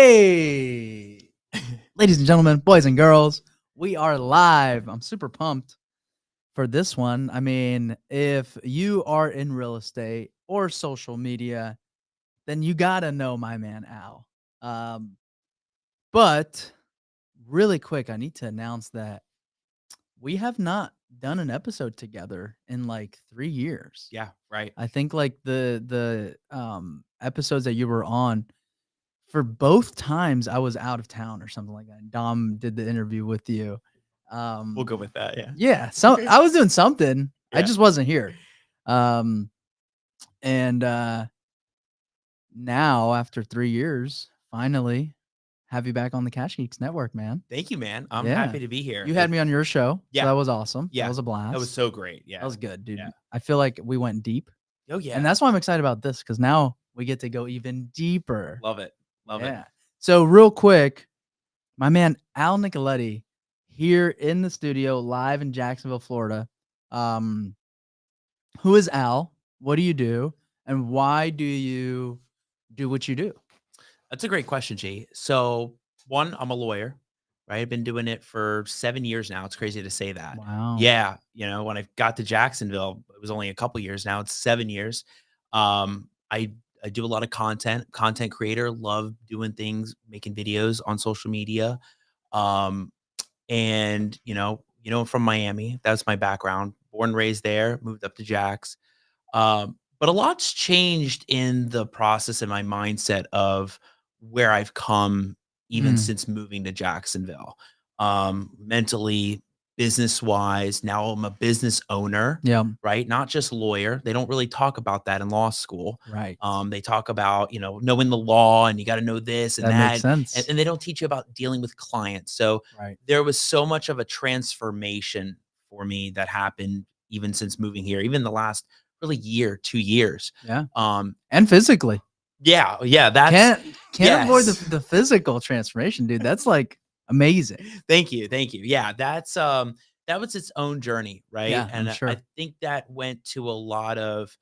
Hey, ladies and gentlemen, boys and girls, we are live. I'm super pumped for this one. I mean, if you are in real estate or social media, then you got to know my man, Al. But really quick, I need to announce that we have not done an episode together in like 3 years. Yeah, right. I think like the episodes that you were on, for both times I was out of town or something like that. Dom did the interview with you. We'll go with that. Yeah. Yeah, so I was doing something. I Yeah. just wasn't here. Um, and now after 3 years, finally have you back on the Cash Geeks Network, man. Thank you, man. I'm Yeah. happy to be here. You had me on your show, so Yeah. that was awesome. Yeah. That was a blast. That was so great. Yeah. That was good, dude. Yeah. I feel like we went deep. Oh, yeah. And that's why I'm excited about this, because now we get to go even deeper. Love it. Love it. So real quick, my man Al Nicoletti here in the studio live in Jacksonville, Florida. Who is Al? What do you do? And why do you do what you do? That's a great question, G. So, one, I'm a lawyer, right? I've been doing it for 7 years now. It's crazy to say that. Wow. Yeah. You know, when I got to Jacksonville, it was only a couple years. Now it's 7 years. I do a lot of content creator, love doing things, making videos on social media. And from Miami, that's my background. Born and raised there, moved up to Jax. But a lot's changed in the process and my mindset of where I've come even since moving to Jacksonville. Mentally, business wise, now I'm a business owner. Yeah. Right. Not just lawyer. They don't really talk about that in law school. Right. They talk about, knowing the law and you got to know this and That that. makes sense. And they don't teach you about dealing with clients. So Right. there was so much of a transformation for me that happened even since moving here, even the last really year, 2 years. Yeah. And physically. Yeah. That's can't avoid the physical transformation, dude. That's like amazing. Thank you. Yeah. That was its own journey. Right. Yeah, And I'm sure. I think that went to a lot of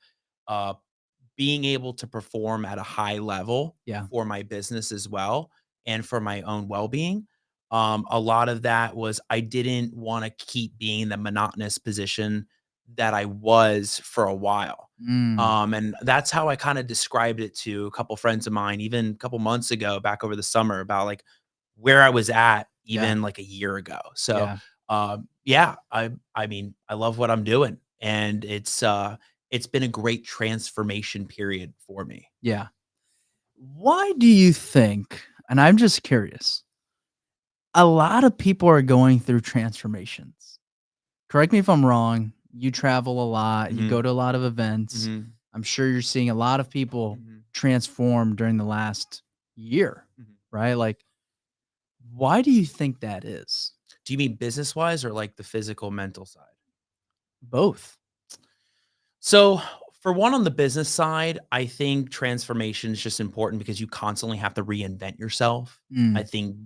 being able to perform at a high level for my business as well. And for my own well-being. A lot of that was I didn't want to keep being in the monotonous position that I was for a while. And that's how I kind of described it to a couple friends of mine, even a couple months ago, back over the summer, about like where I was at even like a year ago. So, I mean, I love what I'm doing, and it's been a great transformation period for me. Yeah. Why do you think, and I'm just curious, a lot of people are going through transformations? Correct me if I'm wrong. You travel a lot. You go to a lot of events. I'm sure you're seeing a lot of people transform during the last year, right? Like, why do you think that is? Do you mean business-wise or like the physical, mental side? Both. So for one, on the business side, I think transformation is just important because you constantly have to reinvent yourself. I think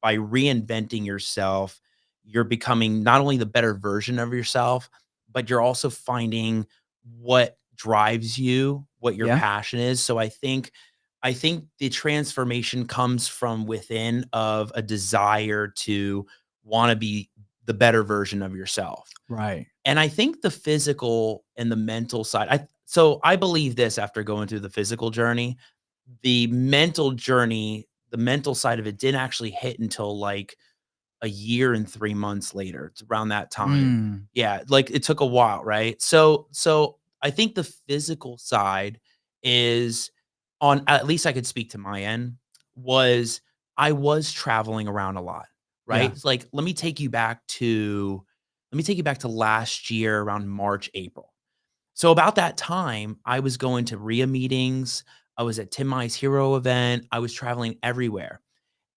by reinventing yourself, you're becoming not only the better version of yourself, but you're also finding what drives you, what your passion is. So I think the transformation comes from within, of a desire to want to be the better version of yourself. Right. And I think the physical and the mental side, I believe this after going through the physical journey, the mental journey, the mental side of it didn't actually hit until like a year and 3 months later. It's around that time. Yeah. Like it took a while. Right. So I think the physical side is, on, at least I could speak to my end, was I was traveling around a lot. Right. It's like, let me take you back to last year around March, April. So about that time, I was going to RIA meetings. I was at Tim Mai's Hero event. I was traveling everywhere.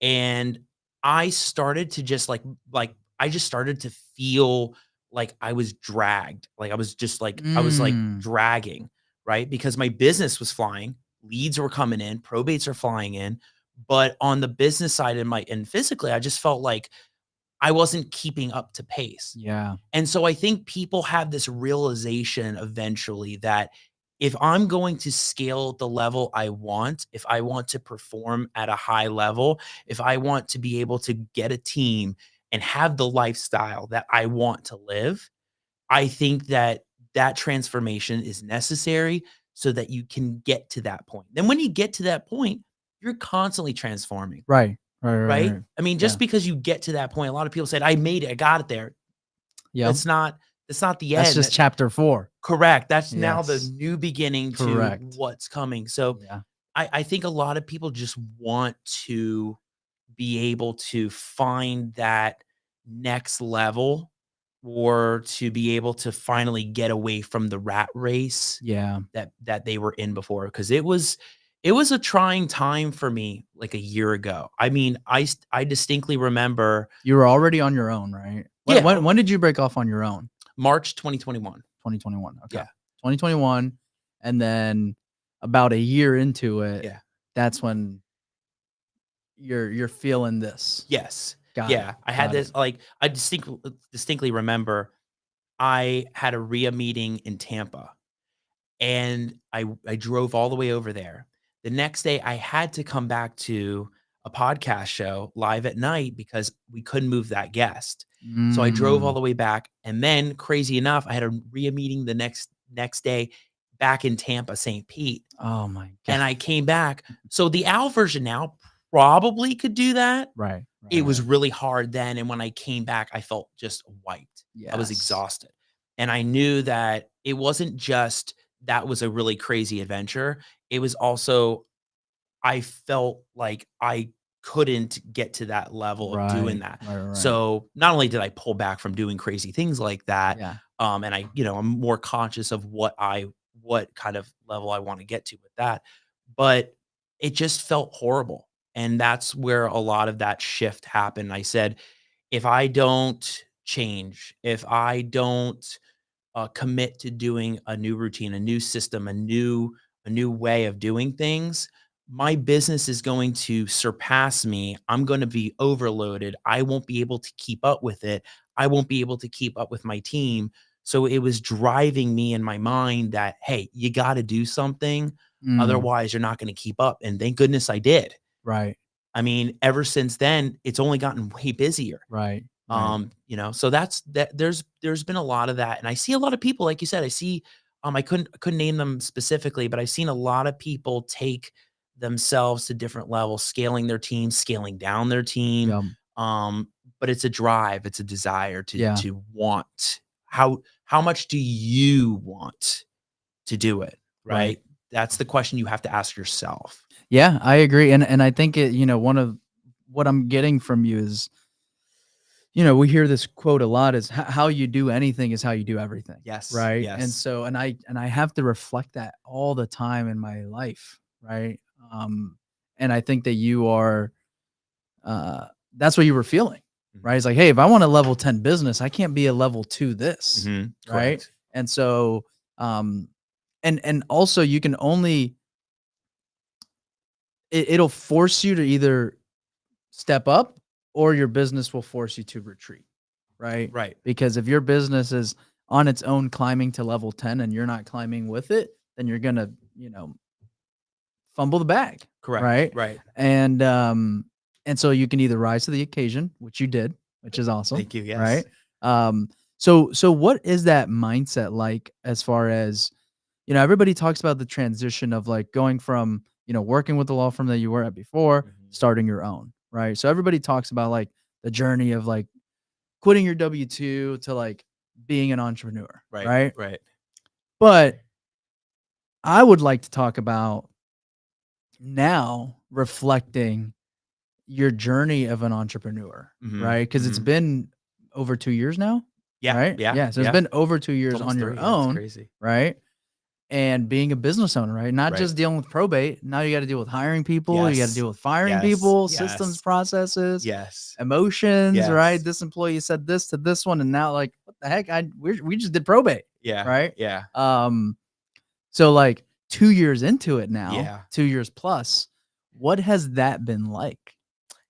And I started to just I just started to feel like I was dragged. Like I was just like, I was like dragging, right? Because my business was flying, leads were coming in, probates are flying in. But on the business side and physically, I just felt like I wasn't keeping up to pace. Yeah. And so I think people have this realization eventually that if I'm going to scale the level I want, if I want to perform at a high level, if I want to be able to get a team and have the lifestyle that I want to live, I think that that transformation is necessary so that you can get to that point. Then when you get to that point, you're constantly transforming, Right. Right. Right. right? Right. I mean, Yeah. just because you get to that point, a lot of people said, I made it, I got it there. Yeah. That's not the That's end. just chapter 4. Correct. That's now the Yes. new beginning to Correct. what's coming. So Yeah. I think a lot of people just want to be able to find that next level or to be able to finally get away from the rat race Yeah. that they were in before, because it was a trying time for me like a year ago. I mean, I distinctly remember. You were already on your own, right? When Yeah, when when did you break off on your own? March 2021. 2021. Okay. Yeah. 2021, and then about a year into it, Yeah. that's when you're feeling this. Yes. Got it. Yeah. I had Got it. this, like, I distinctly remember I had a RIA meeting in Tampa, and I drove all the way over there. The next day, I had to come back to a podcast show live at night because we couldn't move that guest. So I drove all Mm. the way back, and then crazy enough, I had a RIA meeting the next day back in Tampa, St. Pete, Oh my god. and I came back. So the Al version now probably could do that. Right. It Right. was Right. really hard then, and when I came back, I felt just wiped. I was Yes. exhausted, and I knew that it wasn't just that was a really crazy adventure. It was also I felt like I couldn't get to that level of doing Right. that. Right. Right. So, not only did I pull back from doing crazy things like that, Yeah. and I'm more conscious of what kind of level I wanna get to with that, but it just felt horrible, and that's where a lot of that shift happened. I said, "If I don't change, if I don't commit to doing a new routine, a new system, a new way of doing things, my business is going to surpass me. I'm going to be overloaded. I won't be able to keep up with it. I won't be able to keep up with my team." So it was driving me in my mind that, hey, you got to do something. Mm. Otherwise, you're not going to keep up. And thank goodness I did. Right. I mean, ever since then, it's only gotten way busier. Right. Right. So there's been a lot of that. And I see a lot of people, like you said, I couldn't name them specifically, but I've seen a lot of people take themselves to different levels, scaling their team, scaling down their team. Yep. Um, but it's a drive, it's a desire to Yeah. to want. How much do you want to do it? Right. Right. That's the question you have to ask yourself. Yeah, I agree, and I think one of what I'm getting from you is, we hear this quote a lot is how you do anything is how you do everything, Yes. right? And Yes. so, and I have to reflect that all the time in my life, right? And I think that you are, uh, that's what you were feeling, right? It's like, hey, if I want a level 10 business, I can't be a level 2 this, right? Correct. And so, um, and also you can only it'll force you to either step up or your business will force you to retreat, right? Right. Because if your business is on its own climbing to level 10 and you're not climbing with it, then you're going to, fumble the bag, Correct. right? Right. And so you can either rise to the occasion, which you did, which is awesome, Thank you. right? Yes. So what is that mindset like as far as, everybody talks about the transition of like going from, working with the law firm that you were at before, Mhm. starting your own, right? So everybody talks about like the journey of like quitting your W-2 to like being an entrepreneur, Right. right? Right. But I would like to talk about now reflecting your journey of an entrepreneur, Mhm. right? Because it's Mhm. been over 2 years now, Yeah. right? Yeah. Yeah, so it's Yeah. been over 2 It's years on almost your 3. Yeah. It's own, crazy. right? And being a business owner, right? Not Right. just dealing with probate. Now you got to deal with hiring people. You got to Yes. deal with firing Yes. people, systems, Yes. processes, Yes. emotions, right? Yes. This employee said this to this one, and now like, what the heck? We just did probate, Yeah. right? Yeah. So like 2 years into it now, Yeah. 2 years plus, what has that been like?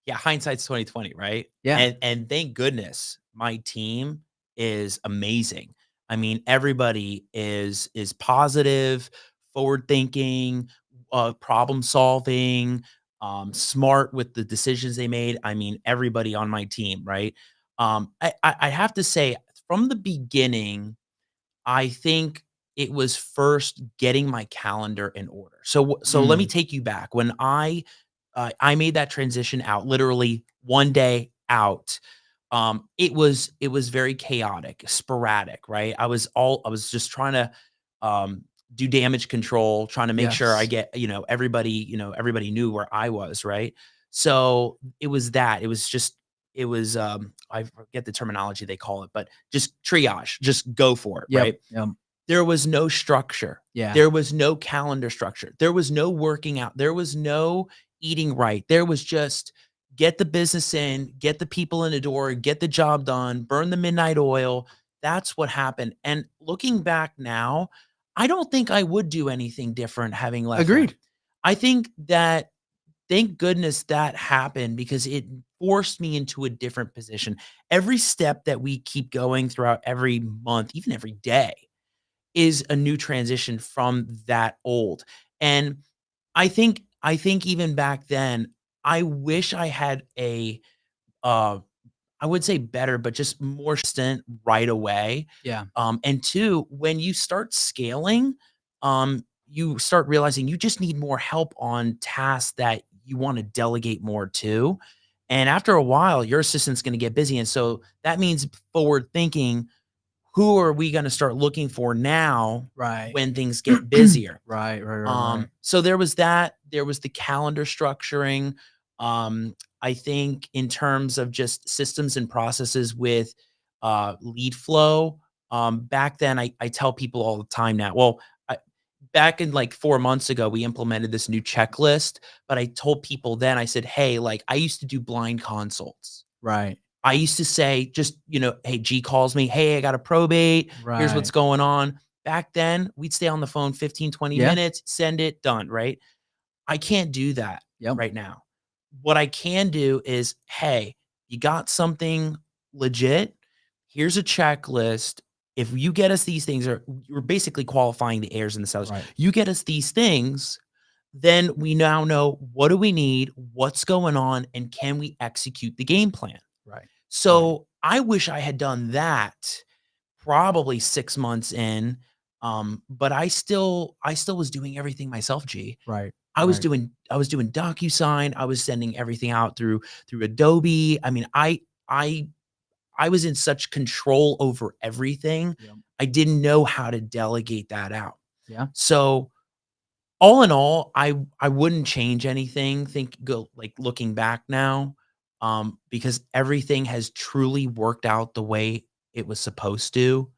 Yeah. Hindsight's 2020, right? Yeah, And thank goodness my team is amazing. I mean, everybody is positive, forward thinking, problem solving, smart with the decisions they made. I mean, everybody on my team, right? I have to say, from the beginning, I think it was first getting my calendar in order. So let me Mm, take you back. When I made that transition out, literally one day out, it was very chaotic, sporadic, right? I was just trying to do damage control, trying to make sure I yes. get, everybody knew where I was, right? So it was that. It was I forget the terminology they call it, but just triage, just go for it, Yep. right? Yep. There was no structure. Yeah. There was no calendar structure. There was no working out. There was no eating right. There was just get the business in, get the people in the door, get the job done, burn the midnight oil. That's what happened. And looking back now, I don't think I would do anything different having left now. Agreed. I think that thank goodness that happened because it forced me into a different position. Every step that we keep going throughout every month, even every day, is a new transition from that old. And I think even back then, I wish I had uh, I would say better, but just more stint right away. Yeah. And two, when you start scaling, you start realizing you just need more help on tasks that you want to delegate more to. And after a while, your assistant's going to get busy. And so that means forward thinking, who are we gonna start looking for now Right. when things get busier? Right. So there was that, there was the calendar structuring. I think in terms of just systems and processes with, lead flow, back then, I tell people all the time now, well, back in, like, 4 months ago, we implemented this new checklist, but I told people then, I said, "Hey, like, I used to do blind consults." Right. I used to say just, "Hey, G calls me, 'Hey, I got a probate. Here's what's Right. going on.'" Back then, we'd stay on the phone 15, 20 Yeah. minutes, send it, done, right? I can't do that Yep. right now. What I can do is, "Hey, you got something legit? Here's a checklist. If you get us these things," or you're basically qualifying the heirs and the sellers. Right. "You get us these things, then we now know what do we need, what's going on, and can we execute the game plan?" Right. Right. So, I wish I had done that probably 6 months in, but I still was doing everything myself, G. Right. I was Right. doing DocuSign, I was sending everything out through Adobe. I mean, I was in such control over everything, Yep. I didn't know how to delegate that out. Yeah. So, all in all, I wouldn't change anything, looking back now, because everything has truly worked out the way it was supposed to,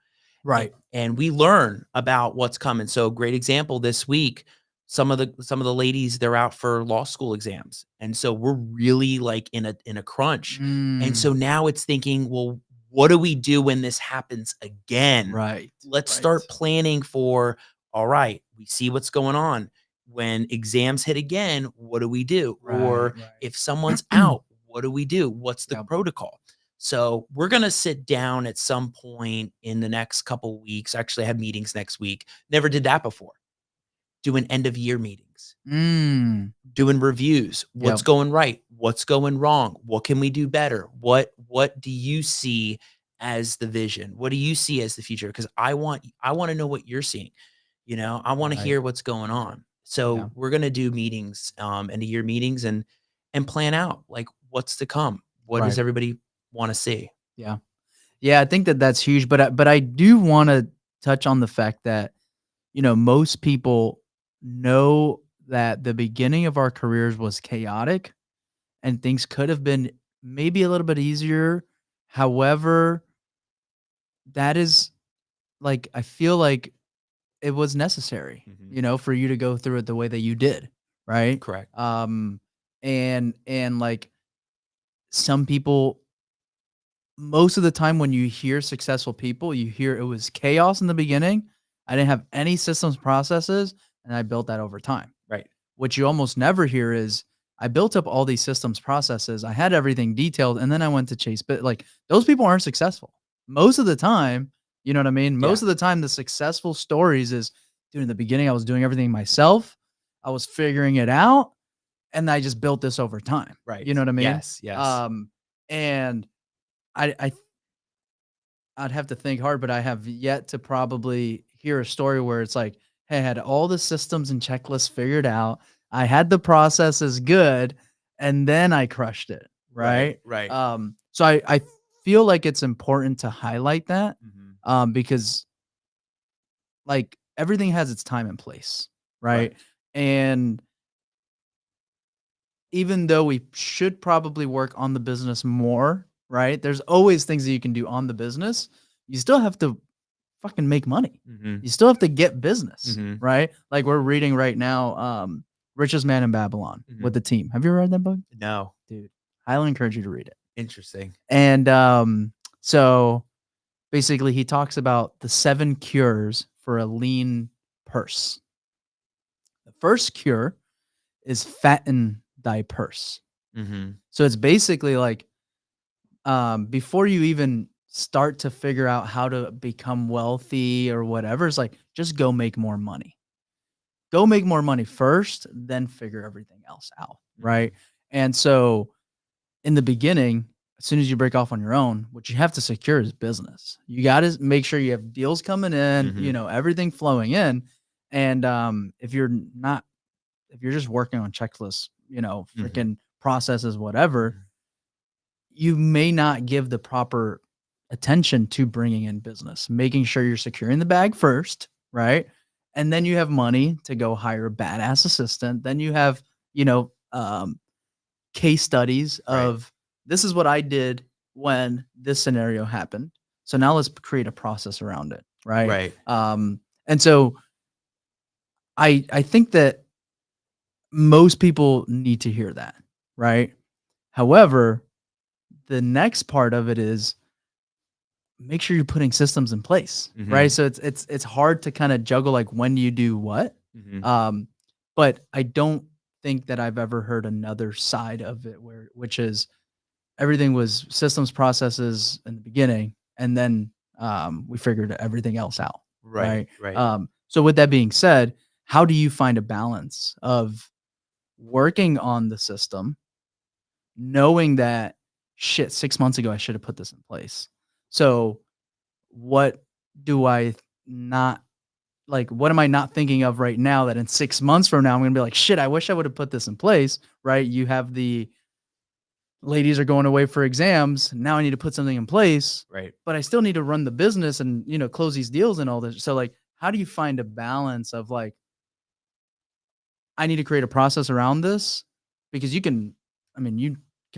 Right. and we learn about what's coming. So, great example this week, some of the ladies, they're out for law school exams, and so we're really, like, in a crunch, and Mm. so now it's thinking, "Well, what do we do when this happens again? Right. Let's start Right. planning for, all right, we see what's going on. When exams hit again, what do we do? Right. Or if someone's Right. out, what do we do? What's the Yep. protocol?" So we're gonna sit down at some point in the next couple weeks. Actually, I have meetings next week. Never did that before. Doing end of year meetings, Mm. doing reviews. What's Yep. going right? What's going wrong? What can we do better? What do you see as the vision? What do you see as the future? Because I want to know what you're seeing. I want to Right. hear what's going on. Yeah. So we're gonna do meetings, end of year meetings, and plan out like what's to come. What does Right. everybody want to see? Yeah. Yeah, I think that that's huge, but I do wanna touch on the fact that, most people know that the beginning of our careers was chaotic and things could have been maybe a little bit easier. However, that is like I feel like it was necessary, Mhm. for you to go through it the way that you did, right? Correct. And like some people most of the time when you hear successful people, you hear it was chaos in the beginning. I didn't have any systems processes and I built that over time. Right. What you almost never hear is I built up all these systems processes. I had everything detailed and then I went to chase but like those people aren't successful. Most of the time, you know what I mean? Yeah. Most of the time the successful stories is dude, in the beginning, I was doing everything myself. I was figuring it out, and I just built this over time. Right. You know what I mean? Yes, yes. And I I'd have to think hard, but I have yet to probably hear a story where it's like, "Hey, I had all the systems and checklists figured out. I had the processes good, and then I crushed it." Right, Right? right. So I feel like it's important to highlight that, Mhm. because like everything has its time and place, Right. right? And even though we should probably work on the business more, right? There's always things that you can do on the business. You still have to fucking make money. Mhm. You still have to get business, Mhm. right? Like we're reading right now, Richest Man in Babylon with Mhm. the team. Have you ever read that book? No. Dude, highly encourage you to read it. Interesting. And so basically he talks about the 7 cures for a lean purse. The first cure is fatten thy purse. Mhm. So it's basically like before you even start to figure out how to become wealthy or whatever, it's like just go make more money. Go make more money first, then figure everything else out, right? Mhm. And so in the beginning, as soon as you break off on your own, what you have to secure is business. You got to make sure you have deals coming in, Mhm. everything flowing in. And if you're just working on checklists, Mhm. freaking processes, whatever, Mhm. you may not give the proper attention to bringing in business, making sure you're securing the bag first, right? And then you have money to go hire a badass assistant. Then you have, you know, um, case studies Right. of this is what I did when this scenario happened. So now let's create a process around it, right? Right. And so I think that most people need to hear that, right? However, the next part of it is make sure you're putting systems in place, right? Mhm. So it's hard to kind of juggle like when you do what. Mhm. Um, but I don't think that I've ever heard another side of it which is everything was systems processes in the beginning, and then we figured everything else out, Right. right? Right. So with that being said, how do you find a balance of working on the system, knowing that shit 6 months ago I should have put this in place? So what do I not like, what am I not thinking of right now that in 6 months from now, I'm gonna be like, "Shit, I wish I would have put this in place," right? You have the ladies are going away for exams, now I need to put something in place, Right. but I still need to run the business and, close these deals and all this. So, like, how do you find a balance of, like, I need to create a process around this? Because you can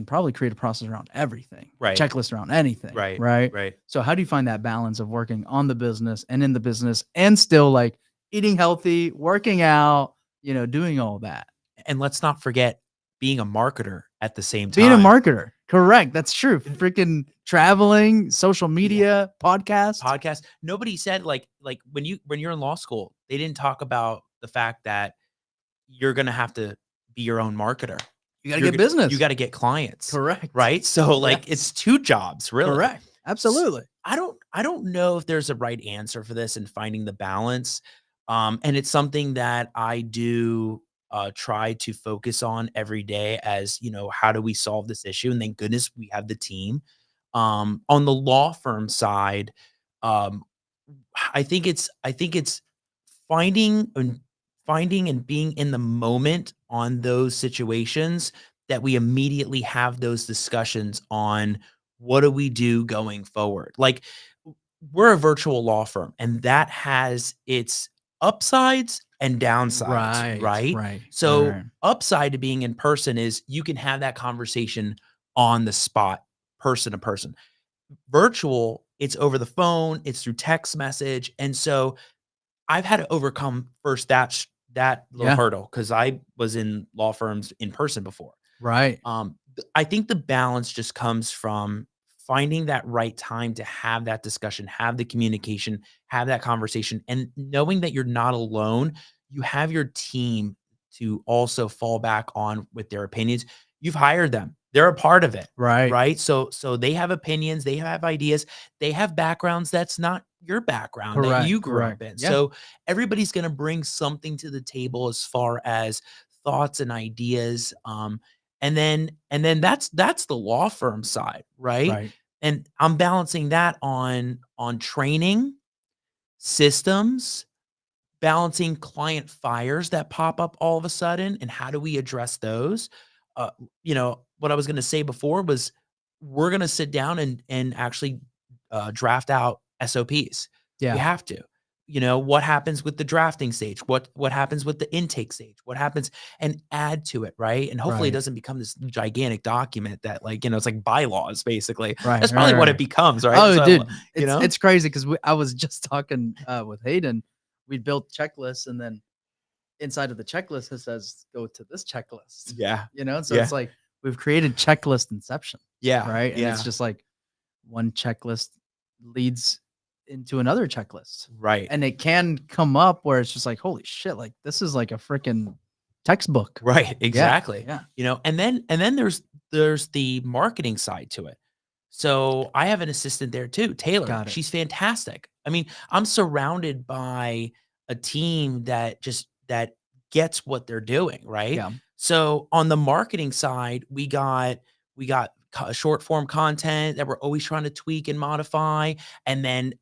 probably create a process around everything, a Right. checklist around anything, Right. right? Right. So how do you find that balance of working on the business and in the business and still like eating healthy, working out, doing all that? And let's not forget being a marketer at the same Being a time. marketer. Correct. That's true. And Freaking traveling, social yeah, media, podcast. podcast. Nobody said like when you're in law school, they didn't talk about the fact that you're gonna have to be your own marketer. You got to get You business. gotta get clients, Correct. right? So, like, Yes. it's 2 jobs, really. Correct. S Absolutely. I don't know if there's a right answer for this and finding the balance, and it's something that I do, try to focus on every day as, how do we solve this issue? And thank goodness we have the team. On the law firm side, um, I think it's finding and finding and being in the moment on those situations that we immediately have those discussions on what do we do going forward. Like, we're a virtual law firm, and that has its upsides and downsides, Right. right? Right. So Right. upside to being in person is you can have that conversation on the spot, person to person. Virtual, it's over the phone, it's through text message. And so I've had to overcome first that little Yeah. hurdle because I was in law firms in person before. Right. I think the balance just comes from finding that right time to have that discussion, have the communication, have that conversation, and knowing that you're not alone. You have your team to also fall back on with their opinions. You've hired them. They're a part of it, Right. right? So they have opinions, they have ideas, they have backgrounds that's not your background that Correct. you grew Correct. up in. Yeah. So everybody's going to bring something to the table as far as thoughts and ideas. And then that's the law firm side, right? Right. And I'm balancing that on training, systems, balancing client fires that pop up all of a sudden, and how do we address those? Uh, what I was going to say before was we're going to sit down and actually draft out SOPs. We Yeah. have to. What happens with the drafting stage? What happens with the intake stage? What happens and add to it, right? And hopefully it Right. doesn't become this gigantic document that it's like bylaws basically. Right. That's Right. probably what it Right. becomes, right? Oh, So, dude, you know? it's crazy because I was just talking with Hayden. We built checklists, and then inside of the checklist it says go to this checklist. Yeah. So Yeah. it's like we've created checklist inception, Yeah. right? And it's Yeah. just like one checklist leads into another checklist, Right. and it can come up where it's just like, holy shit, like this is like a freaking textbook. Right, Yeah. exactly. Yeah. And then there's the marketing side to it. So I have an assistant there too, Taylor. Got it. She's fantastic. I mean, I'm surrounded by a team that gets what they're doing, right? Yeah. So on the marketing side, we got short form content that we're always trying to tweak and modify, and then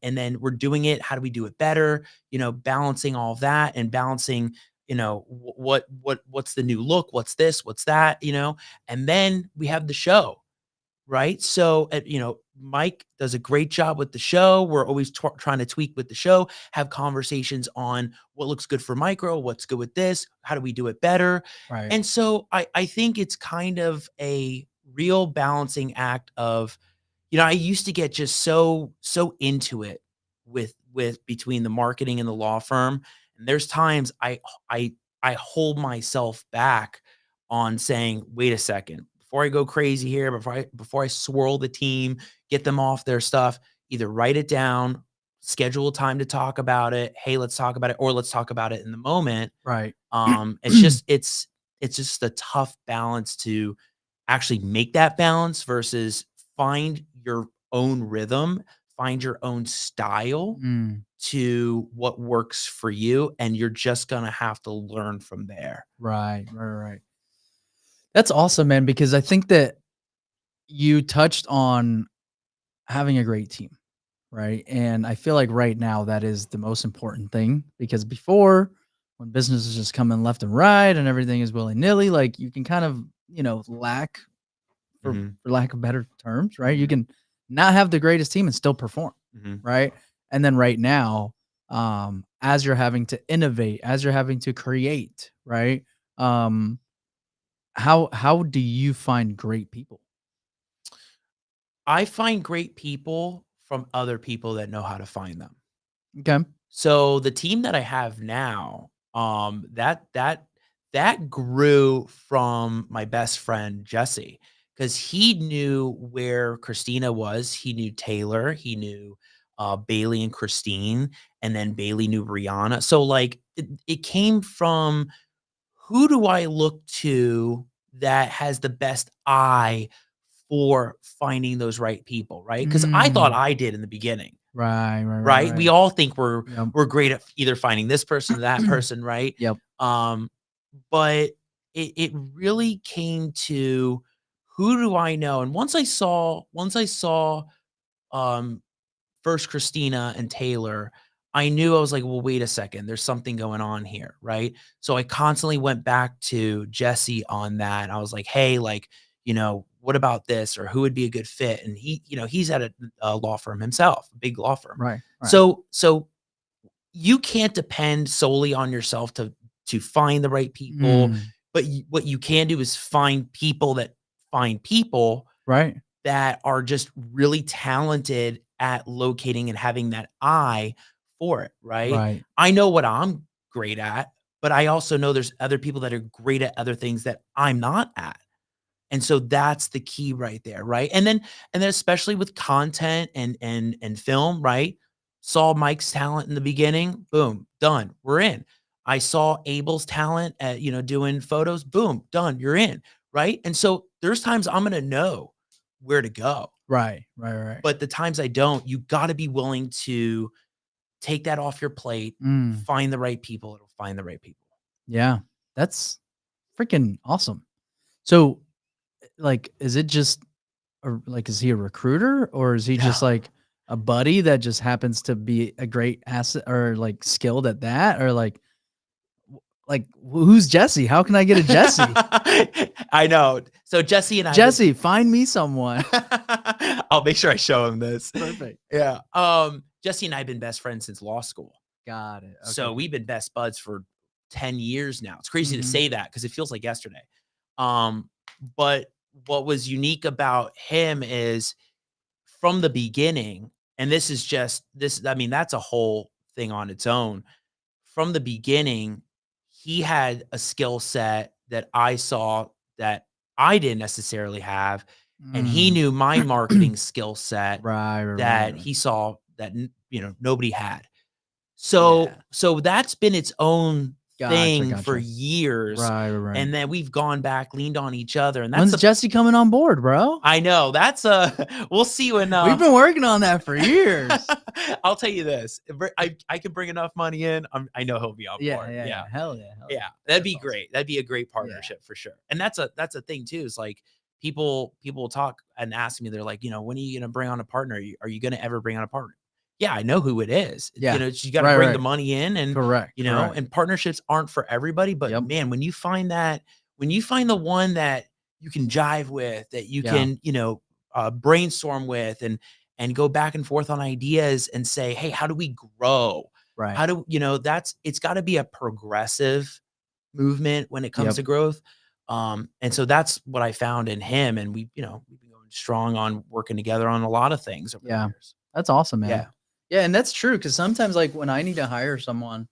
we're doing it. How do we do it better? Balancing all of that and balancing what's the new look, what's this, what's that, and then we have the show, right? So Mike does a great job with the show. We're always trying to tweak with the show, have conversations on what looks good for micro, what's good with this, how do we do it better. Right. And so I think it's kind of a real balancing act of, I used to get just so into it with between the marketing and the law firm. And there's times I hold myself back on saying, wait a second, before I go crazy here, before I swirl the team, get them off their stuff, either write it down, schedule a time to talk about it. Hey, let's talk about it, or let's talk about it in the moment. Right. It's just a tough balance to actually make that balance versus find your own rhythm, find your own style Mm, to what works for you, and you're just gonna have to learn from there. right. Right. Right. That's awesome, man, because I think that you touched on having a great team, right? And I feel like right now that is the most important thing because before, when business is just coming left and right and everything is willy nilly, like you can kind of, lack Mhm, for lack of better terms, right? You mhm, can not have the greatest team and still perform, mhm. right? And then right now, as you're having to innovate, as you're having to create, right? Um, how do you find great people? I find great people from other people that know how to find them. Okay. So the team that I have now, that grew from my best friend Jesse because he knew where Christina was. He knew Taylor. He knew Bailey and Christine, and then Bailey knew Brianna. So like it came from who do I look to that has the best eye for finding those right people, right? Because I thought Mm, I did in the beginning. right, right, right, Right? We right. all think we're Yep. we're great at either finding this person or that person, right? Yep. Um, but it really came to who do I know? And once I saw um first Christina and Taylor, I knew I was like, well, wait a second, there's something going on here, right? So I constantly went back to Jesse on that. I was like, hey, like, what about this or who would be a good fit? And he's at a law firm himself, a big law firm. Right, right. So you can't depend solely on yourself to find the right people, Mm, but what you can do is find people that find people right, that are just really talented at locating and having that eye for it, right? right, I know what I'm great at, but I also know there's other people that are great at other things that I'm not at. And so that's the key right there, right? And then especially with content and film, right? Saw Mike's talent in the beginning, boom, done. We're in. I saw Abel's talent at, doing photos, boom, done, you're in, right? And so there's times I'm going to know where to go, Right. Right. but the times I don't, you got to be willing to take that off your plate, Mm, find the right people. It'll find the right people. yeah. That's freaking awesome. So, like, is it just or like, is he a recruiter or is he just No. like a buddy that just happens to be a great asset or like skilled at that? Or like who's Jesse? How can I get a Jesse? I know. So Jesse and I, Jesse, find me someone. I'll make sure I show him this. Perfect. Yeah. Jesse and I have been best friends since law school. Got it. So Okay. we've been best buds for 10 years now. It's crazy to Mhm. say that because it feels like yesterday. But what was unique about him is from the beginning, and this is just this, I mean, that's a whole thing on its own. From the beginning, he had a skill set that I saw that I didn't necessarily have. And he Mm. knew my marketing skill set that Right. he saw that, nobody had. Yeah. So that's been its own Gotcha. thing for Gotcha. years. Right. And then we've gone back, leaned on each other. And that's When's Jesse coming on board, bro? I know that's we'll see when We've been working on that for years. I'll tell you this. If I can bring enough money in. I know he'll be on Yeah. board. Yeah. Yeah. Hell yeah. Hell yeah. Yeah. That'd That's be awesome. great. That'd be a great Yeah. partnership for sure. And that's a thing too. Is like people will talk and ask me, they're like, when are you gonna bring on a partner? Are you gonna ever bring on a partner? Yeah, I know who it is. Yeah. You got to Right, bring the right. money in and Correct. Correct. and partnerships aren't for everybody, but Yep. man, when you find the one that you can jive with, that you Yeah. can, brainstorm with and go back and forth on ideas and say, "Hey, how do we grow? Right. How do, it's got to be a progressive movement when it comes Yep. to growth." And so that's what I found in him. And we've been going strong on working together on a lot of things over the Yeah. years. That's awesome, man. Yeah. Yeah, and that's true because sometimes, like, when I need to hire someone,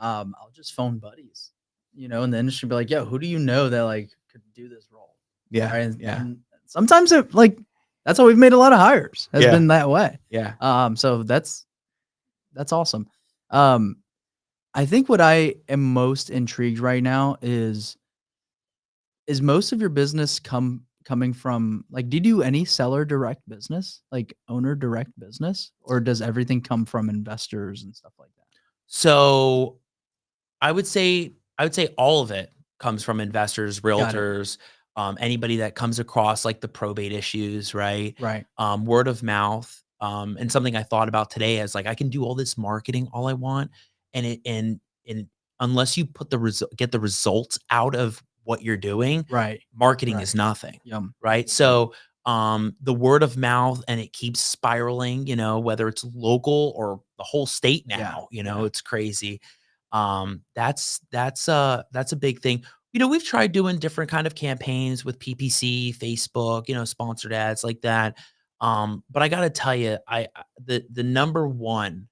I'll just phone buddies, in the industry, be like, "Yo, who do you know that like could do this role?" Yeah. Right? And, Yeah. and sometimes it like that's how we've made a lot of hires. Has Yeah. been that way. Yeah. So that's awesome. Um, I think what I am most intrigued right now is most of your business coming from like, do you do any seller direct business, like owner direct business, or does everything come from investors and stuff like that? So I would say all of it comes from investors, Got it. realtors, anybody that comes across like the probate issues, right? Right. Word of mouth. And something I thought about today is like I can do all this marketing all I want, and unless you get the results out of what you're doing, Right. marketing Right. is nothing, Yum. right? So the word of mouth, and it keeps spiraling, whether it's local or the whole state Yeah. now, Yeah. it's crazy. That's a big thing. We've tried doing different kind of campaigns with PPC, Facebook, sponsored ads like that. But I got to tell you, the number one,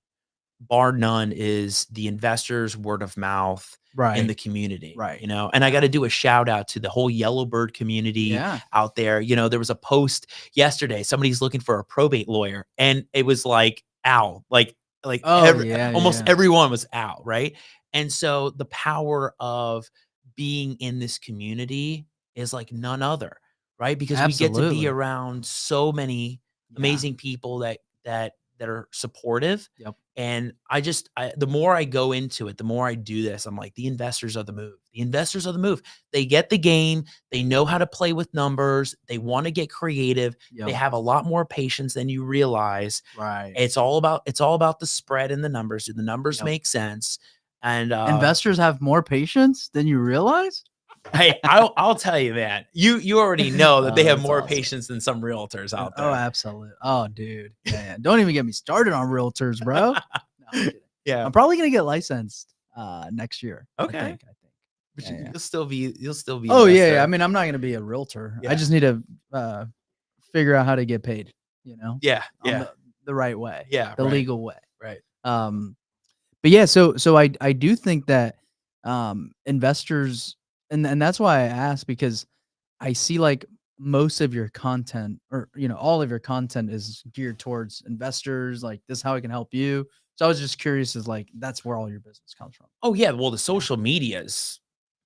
bar none, is the investors' word of mouth in Right. the community, Right. and I got to do a shout out to the whole Yellowbird community Yeah. out there. There was a post yesterday. Somebody's looking for a probate lawyer, and it was like, ow, like Oh, yeah. almost Yeah. everyone was out, right? And so the power of being in this community is like none other, right? Because we get to be Absolutely. around so many Yeah. amazing people that are supportive. Yep. And the more I go into it, the more I do this, I'm like, the investors are the move. The investors are the move. They get the game. They know how to play with numbers. They want to get creative. They Yep. have a lot more patience than you realize. Right. It's all about the spread and the numbers. Do the numbers Yep. make sense? And Investors have more patience than you realize? hey, I'll tell you, man. You already know that they have That's more awesome. patience than some realtors out there. Oh, absolutely. Oh, dude. Yeah. Don't even get me started on realtors, bro. No, I'm kidding. Yeah. I'm probably gonna get licensed next year. Okay. I think. But Yeah. you'll still be Oh invested. yeah. I mean, I'm not gonna be a realtor. I Yeah. just need to figure out how to get paid, Yeah. on Yeah. the right way. Yeah. The Right. legal way. Right. But yeah, so I do think that investors, and that's why I asked, because I see like most of your content, or all of your content is geared towards investors, like this is how I can help you. So I was just curious, is like that's where all your business comes from. Oh yeah. Well, the social medias,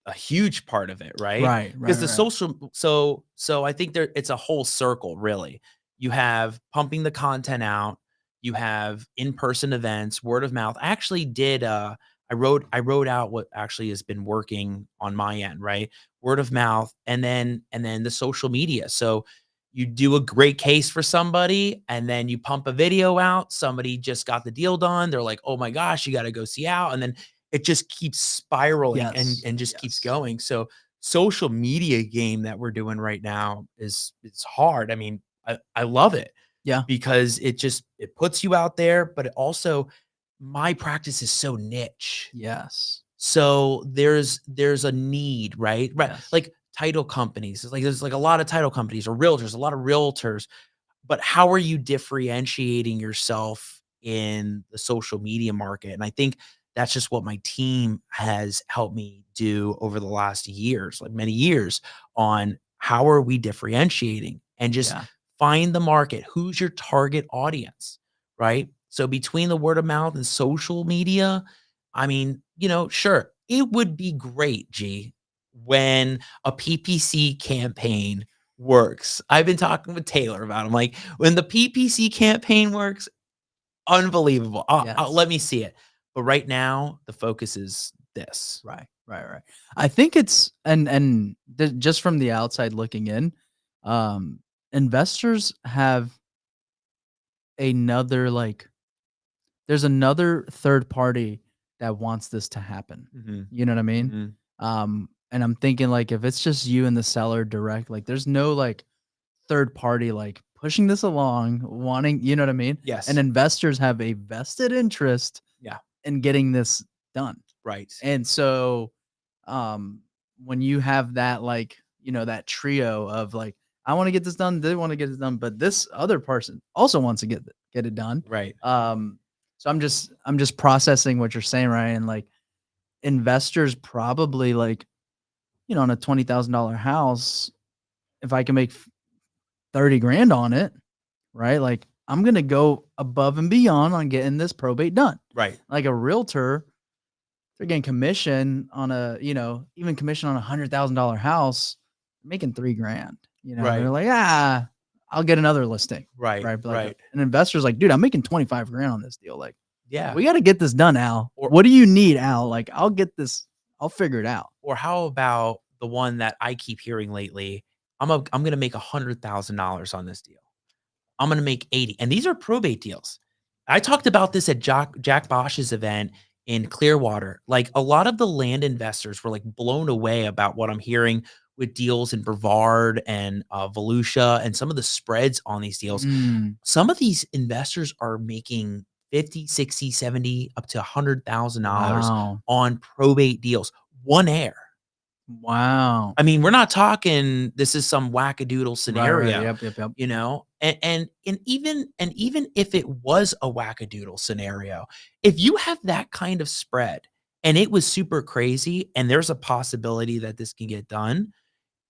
a huge part of it, right? Right, right, Because the right. social so I think there it's a whole circle, really. You have pumping the content out, you have in-person events, word of mouth. I actually did I wrote out what actually has been working on my end, right? Word of mouth and then the social media. So you do a great case for somebody and then you pump a video out, somebody just got the deal done. They're like, "Oh my gosh, you got to go see out." And then it just keeps spiraling and Yes, just keeps yes. going. So social media game that we're doing right now is it's hard. I mean, I love it Yeah. because it puts you out there, but it also my practice is so niche. Yes. So there's a need, right? Right. Yes. Like title companies. It's like there's like a lot of title companies or realtors, a lot of realtors, but how are you differentiating yourself in the social media market? And I think that's just what my team has helped me do over the last years, like many years, on how are we differentiating and just Yeah. find the market. Who's your target audience, right? So between the word of mouth and social media, I mean, sure, it would be great, G, when a PPC campaign works. I've been talking with Taylor about it. I'm like, when the PPC campaign works, unbelievable. Yes. Let me see it. But right now, the focus is this. Right, right, right. I think it's just from the outside looking in, investors have another like there's another third party that wants this to happen. Mhm, You know what I mean? mhm. And I'm thinking like if it's just you and the seller direct, like there's no like third party like pushing this along, wanting, you know what I mean? And Yes. investors have a vested interest Yeah. in getting this done. Right. And so, when you have that, like, that trio of like, I want to get this done, they want to get it done, but this other person also wants to get it done. Right. So I'm just processing what you're saying, right? And like investors probably like, on a $20,000 house, if I can make 30 grand on it, right? Like I'm gonna go above and beyond on getting this probate done. Right. Like a realtor, they're getting commission on even commission on $100,000 house, making 3 grand. They're Right. like, I'll get another listing, Right. right? But like Right. an investor's like, dude, I'm making 25 grand on this deal. Like, Yeah. we got to get this done, Al. Or What do you need, Al? Like, I'll get this. I'll figure it out. or how about the one that I keep hearing lately? I'm gonna make $100,000 on this deal. I'm gonna make 80. And these are probate deals. I talked about this at Jack Bosch's event in Clearwater. Like a lot of the land investors were like blown away about what I'm hearing with deals in Brevard and Volusia and some of the spreads on these deals. Mm, Some of these investors are making 50, 60, 70, up to $100,000 wow. on probate deals. One air. Wow. I mean, we're not talking this is some wackadoodle Right, right. scenario, Yep, yep, yep. and even if it was a wackadoodle scenario, if you have that kind of spread and it was super crazy and there's a possibility that this can get done,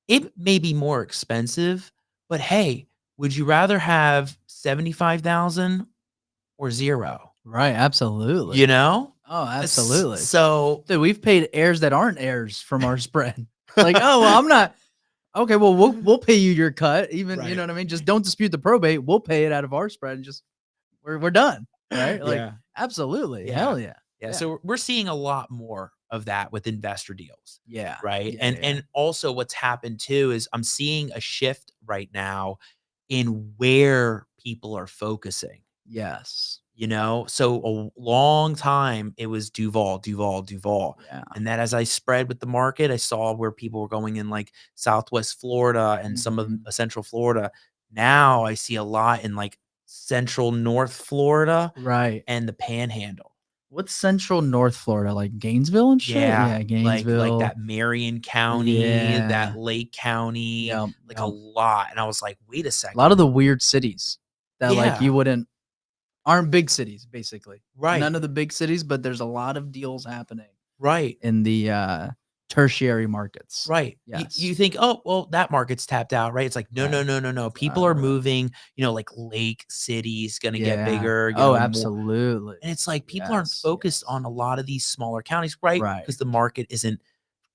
it may be more expensive, but hey, would you rather have 75,000 or 0? Right. You Absolutely. know? Oh, S absolutely. so Dude, we've paid heirs that aren't heirs from our spread. Like, oh well, I'm not okay. Well, we'll pay you your cut. Even you know Right. what I mean. Just don't dispute the probate. We'll pay it out of our spread, and just we're done. Right? Like, Yeah. absolutely. Yeah. Hell yeah. Yeah, Yeah. so we're seeing a lot more of that with investor deals, Yeah. right? Yeah. And Yeah. and also what's happened too is I'm seeing a shift right now in where people are focusing, Yes. So a long time it was Duval, Duval, Duval. Yeah. And that as I spread with the market, I saw where people were going in like Southwest Florida and some of Mhm. Central Florida. Now I see a lot in like Central North Florida Right. and the Panhandle. What's central North Florida? Like Gainesville and shit? Yeah, Yeah. like Gainesville. that Marion County, Yeah. that Lake County, Yep. like a Yep. lot, and I was like, "Wait a A lot of second." the weird cities that like Yeah, you wouldn't aren't big cities, basically. right, None of the big cities, but there's a lot of deals happening right, in the, tertiary markets. right. You Yes. think, "Oh, well, that market's tapped out," right? It's like, "No, Right. no, no, no, no." People Right, are right, right. moving, like Lake City's gonna get Yeah. bigger, Oh, more absolutely. and it's like people aren't Yes, focused yes. on a lot of these smaller counties, right? Right. Because the market isn't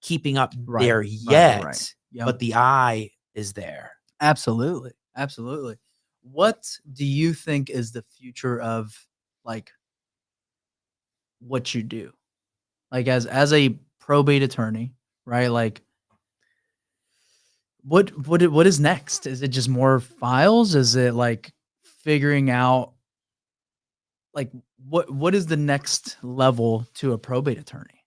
keeping up Right, there right, right. yet, Yep. but the eye is there. Absolutely, absolutely. What do you think is the future of, like, what you do? Like, as a probate attorney, right? Like, what is next? Is it just more files? Is it, like, figuring out, like, what is the next level to a probate attorney?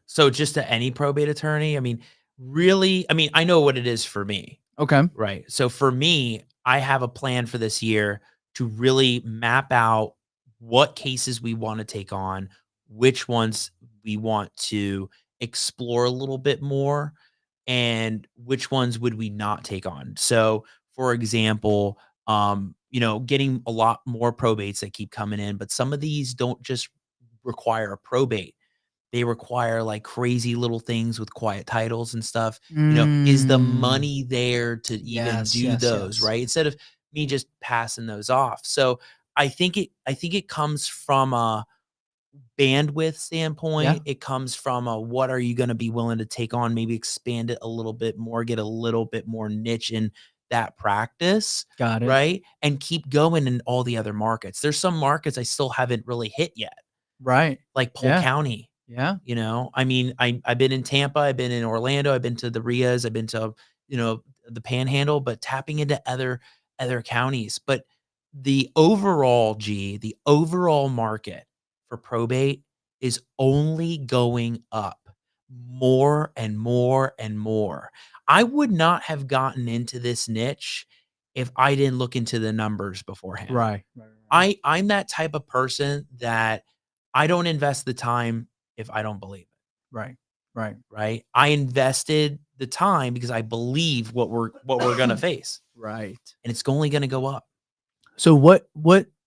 So just to any probate attorney, I mean, really, I mean, I know what it is for me, Okay. right? So for me, I have a plan for this year to really map out what cases we want to take on, which ones we want to explore a little bit more, and which ones would we not take on. So, for example, getting a lot more probates that keep coming in, but some of these don't just require a probate. They require, like, crazy little things with quiet titles and stuff. Is the Mm. money there to even Yes, do yes, those, yes. right? Instead of me just passing those off. So, I think it comes from a bandwidth Yeah, standpoint. It comes from a what are you gonna be willing to take on, maybe expand it a little bit more, get a little bit more niche in that practice, got it. right? And keep going in all the other markets. There's some markets I still haven't really hit yet, Right. like Polk Yeah, County. yeah. I mean, I've been in Tampa, I've been in Orlando, I've been to the RIAs, I've been to, the Panhandle, but tapping into other counties. But the overall market for probate is only going up more and more and more. I would not have gotten into this niche if I didn't look into the numbers beforehand. Right, right, right. I'm that type of person that I don't invest the time if I don't believe it, Right, right. right? I invested the time because I believe what we're gonna face, Right. and it's only gonna go up. So what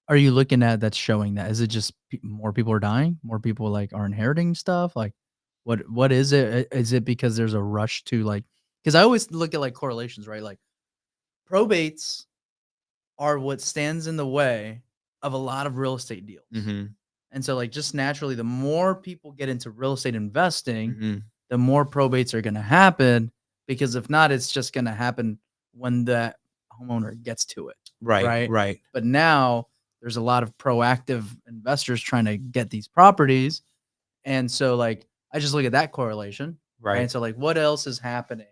are you looking at that's showing that? Is it just more people are dying? More people, like, are inheriting stuff? Like, what is it? Is it because there's a rush to, like, because I always look at, like, correlations, right? Like, probates are what stands in the way of a lot of real estate deals. Mhm, And so, like, just naturally, the more people get into real estate investing, mhm. the more probates are gonna happen, because if not, it's just gonna happen when the homeowner gets to it, Right, right? right, But now there's a lot of proactive investors trying to get these properties, and so, like, I just look at that correlation, right? right. And so, like, what else is happening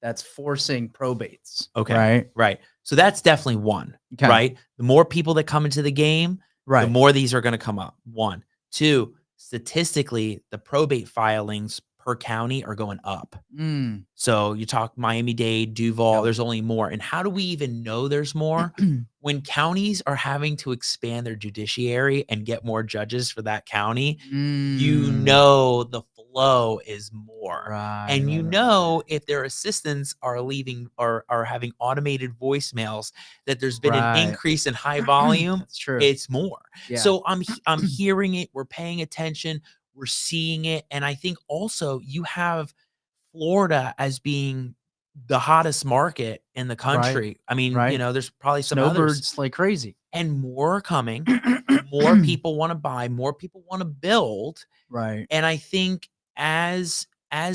that's forcing probates, Okay, right? right. So that's definitely one, Okay. right? The more people that come into the game, the Right. more these are gonna come up, 1. 2, statistically, the probate filings per county are going up. Mm. So you talk Miami-Dade, Duval, Yep. there's only more. And how do we even know there's more? When counties are having to expand their judiciary and get more judges for that county, Mm. the flow is more. Right, And right, right, right. if their assistants are leaving or are having automated voicemails that there's been an Right. increase in high volume, That's true. it's more. Yeah. So I'm hearing it, we're paying attention, we're seeing it. And I think also you have Florida as being the hottest market in the Right. country. I mean, Right. there's probably some others, Snowbirds like crazy. and more are coming. More people wanna buy, more people wanna build, Right. and I think as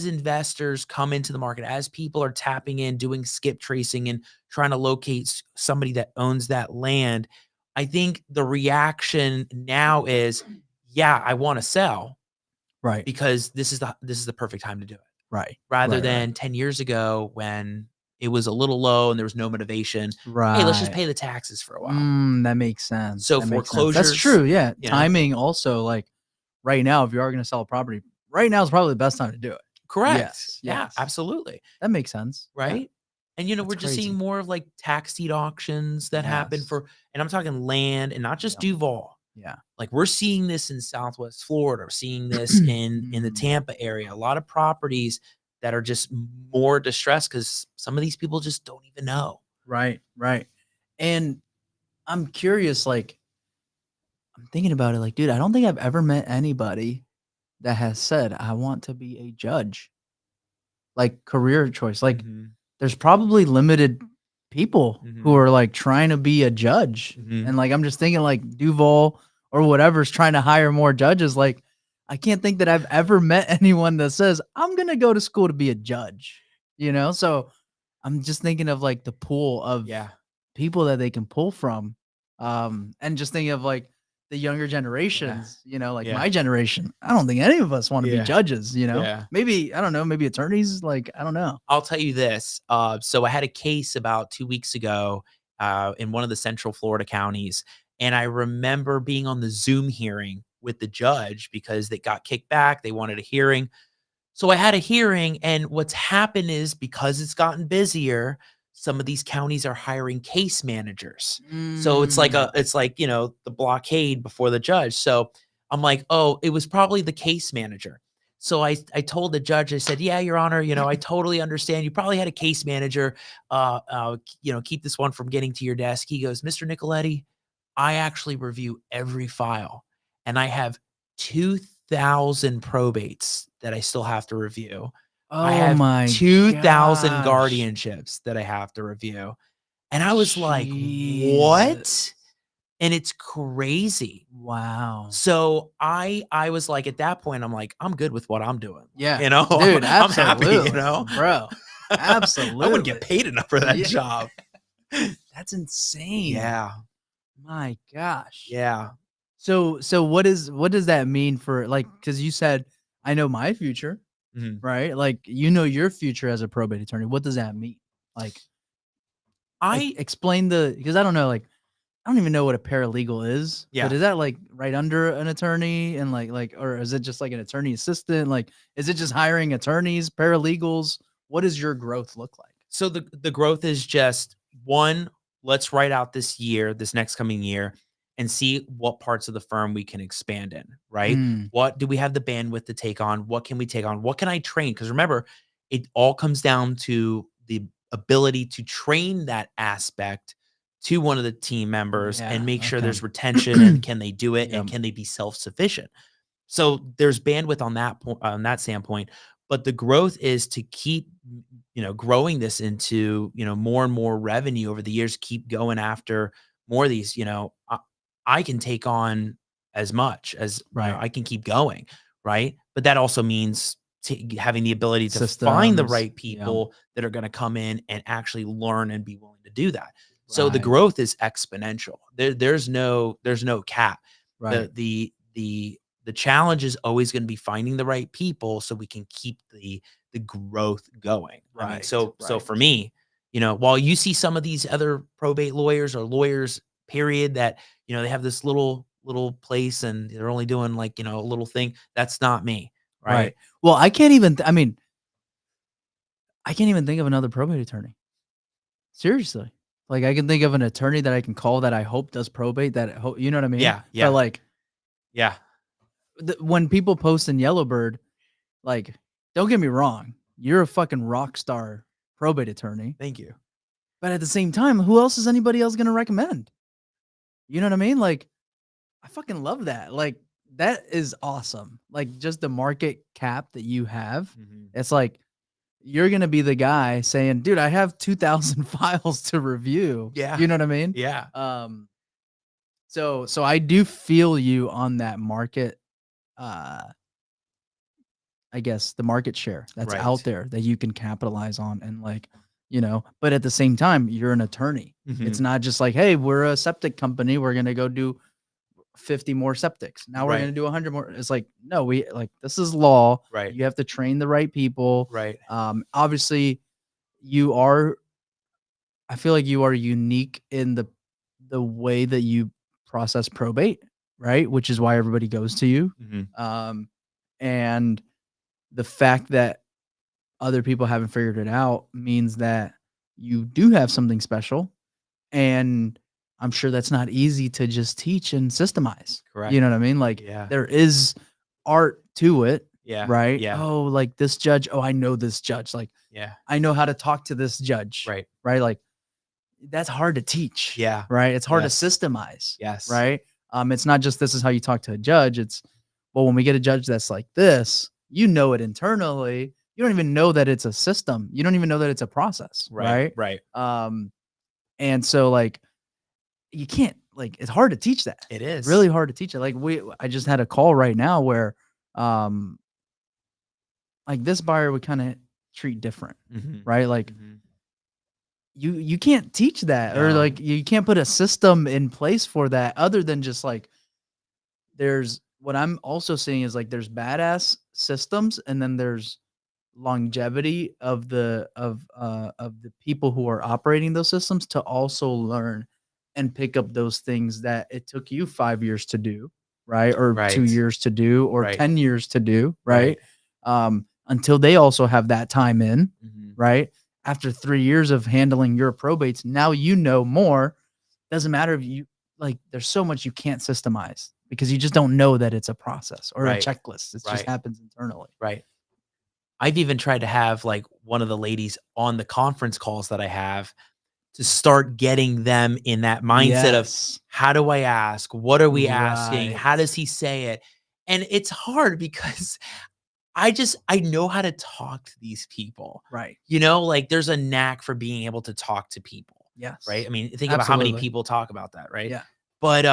investors come into the market, as people are tapping in, doing skip tracing and trying to locate somebody that owns that land, I think the reaction now is, "Yeah, I wanna sell Right. because this is the perfect time to do it." Right. Rather Right, right. than 10 years ago when it was a little low and there was no motivation. "Hey, let's just Right. pay the taxes for a while." That makes sense. So That makes sense. That's foreclosures, true, yeah. you know Timing also, like, right now, if you are gonna sell a property, right now is probably the best time to do it. Correct. Yes, Yeah, yes. absolutely, That makes sense. Yeah. right? And, That's we're just seeing crazy. more of, like, tax deed auctions that happen Yes. for, and I'm talking land and not just Yeah. Duval. Yeah. Like, we're seeing this in Southwest Florida, we're seeing this in the Mm. Tampa area, a lot of properties that are just more distressed because some of these people just don't even know. Right, right. And I'm curious, like, I'm thinking about it, like, dude, I don't think I've ever met anybody that has said, "I want to be a judge." Like, career choice. Like, Mhm, there's probably limited people who mhm, are, like, trying to be a judge. mhm. And, like, I'm just thinking, like, Duval or whatever's trying to hire more judges. Like, I can't think that I've ever met anyone that says, "I'm gonna go to school to be a judge," you know? So, I'm just thinking of, like, the pool of Yeah. people that they can pull from, and just thinking of, like, the younger Yeah. generations, you know, like Yeah. my generation. I don't think any of us wanna be Yeah. judges, you know? Yeah. Maybe, I don't know, maybe attorneys, like, I don't know. I'll tell you this. So I had a case about 2 weeks ago in one of the Central Florida counties, and I remember being on the Zoom hearing with the judge because they got kicked back. They wanted a hearing. So I had a hearing, and what's happened is because it's gotten busier, some of these counties are hiring case managers. So Mm. it's like, the blockade before the judge. So I'm like, "Oh, it was probably the case manager." So I told the judge, I said, "Yeah, Your Honor, I totally understand. You probably had a case manager, keep this one from getting to your desk." He goes, "Mr. Nicoletti, I actually review every file, and I have 2,000 probates that I still have to review. I Oh have my 2,000 gosh. guardianships that I have to review." And I was like, "What?" Jesus. And it's crazy. Wow. So I was like, at that point, I'm like, "I'm good with what I'm doing." Yeah. I'm Dude, I'm happy, absolutely, bro. I wouldn't get Absolutely. paid enough for that Yeah. job. That's insane. Yeah. My gosh. Yeah. So what does that mean for, like, because you said, "I know my future," Mhm. right? Like, you know your future as a probate attorney. What does that mean? Like, I explain because I don't know, like, I don't even know what a paralegal is, but Yeah. is that, like, right under an attorney and, like, or is it just like an attorney assistant? Like, is it just hiring attorneys, paralegals? What does your growth look like? So the growth is just one, let's write out this next coming year, and see what parts of the firm we can expand in, right? Mm, What do we have the bandwidth to take on? What can we take on? What can I train? Because remember, it all comes down to the ability to train that aspect to one of the team members and yeah, make sure okay. there's retention and can they do it Yep, and can they be self-sufficient? So there's bandwidth on that standpoint, but the growth is to keep, growing this into, more and more revenue over the years, keep going after more of these, I can take on as much as, right. I can keep going, right? But that also means having the ability to find the Systems, right yeah, people that are going to come in and actually learn and be willing to do that. So the right, growth is exponential. There's no cap. right, The challenge is always going to be finding the right people so we can keep the growth going. I mean, right, so right. for me, while you see some of these other probate lawyers or lawyers, period, that they have this little place and they're only doing like a little thing. That's not me, right? Right. Well, I can't even I mean, I can't even think of another probate attorney. Seriously. Like, I can think of an attorney that I can call that I hope does probate, you know what I mean? Yeah, But, yeah, like, yeah. when people post in Yellowbird, like, don't get me wrong, you're a fucking rock star probate attorney, Thank you. but at the same time, who else is anybody else gonna recommend? You know what I mean? Like, I fucking love that. Like, that is awesome. Like, just the market cap that you have, Mhm. it's like, you're gonna be the guy saying, "Dude, I have 2,000 files to review." Yeah, You know what I mean? yeah, Um, so I do feel you on that market, uh, I guess the market share that's out right. there that you can capitalize on and, like, but at the same time, you're an attorney. It's Mhm. not just like, "Hey, we're a septic company. We're gonna go do 50 more septics. Now we're Right, gonna do 100 more." It's like, no, this is law. right, You have to train the right people. right, Obviously, you are I feel like you are unique in the way that you process probate, right? Which is why everybody goes to you. mhm, Um, and the fact that other people haven't figured it out means that you do have something special. And I'm sure that's not easy to just teach and systemize. You correct. know what I mean? Like, Yeah, there is art to it, yeah, right? yeah, Oh, like this judge. Oh, I know this judge. Like, yeah, I know how to talk to this judge, right. right? Like, that's hard to teach, Yeah, right? It's hard to yes, systemize, yes, right? It's not just this is how you talk to a judge. It's, well, when we get a judge that's like this, you know it internally. You don't even know that it's a system. You don't even know that it's a process, right, right? right. Um, and so, like, you can't, like, it's hard to teach that. It is. Really hard to teach it. Like, I just had a call right now where um, like this buyer would kind of treat different, Mhm. right? Like Mhm. you can't teach that, or No. like you can't put a system in place for that other than just like there's what I'm also seeing is like there's badass systems and then there's longevity of the people who are operating those systems to also learn and pick up those things that it took you 5 years to do, right? Or 2 Right. years to do or Right. 10 years to do, Right. right? Until they also have that time in, Mhm. right? After 3 years of handling your probates, now you know more. Doesn't matter if you like there's so much you can't systemize because you just don't know that it's a process or a Right. checklist. It just Right. happens internally. Right. I've even tried to have, like, one of the ladies on the conference calls that I have to start getting them in that mindset of, Yes. "How do I ask? What are we asking? Right. How does he say it?" And it's hard because I know how to talk to these people. Right. Like, there's a knack for being able to talk to people, right? Yes. I mean, think about how many Absolutely. people talk about that, right? Yeah. But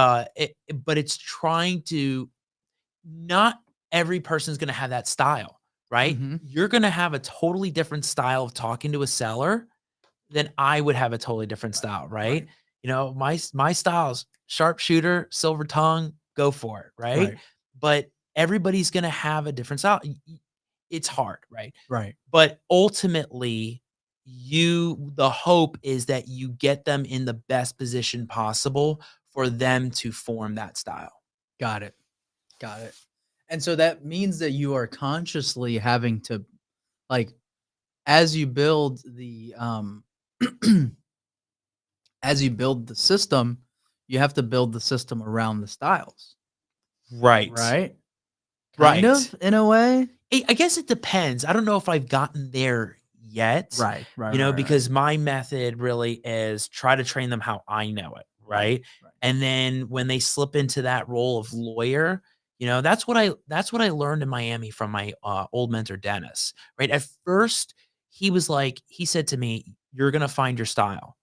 it's trying to not every person's gonna have that style, right? Mhm. You're gonna have a totally different style of talking to a seller than I would have a totally different Right. style, right? Right. My style's sharpshooter, silver tongue, go for it, right? Right. But everybody's gonna have a different style. It's hard, right? Right. But ultimately, the hope is that you get them in the best position possible for them to form that style. Got it. Got it. And so that means that you are consciously having to like as you build the as you build the system, you have to build the system around the styles, Right. right? Kind Right. of in a way. I guess it depends. I don't know if I've gotten there yet, Right. Right. Right. Right. because my method really is try to train them how I know it, Right. right? Right. And then when they slip into that role of lawyer, that's what I learned in Miami from my old mentor Dennis, right? At first, he said to me, "You're gonna find your style."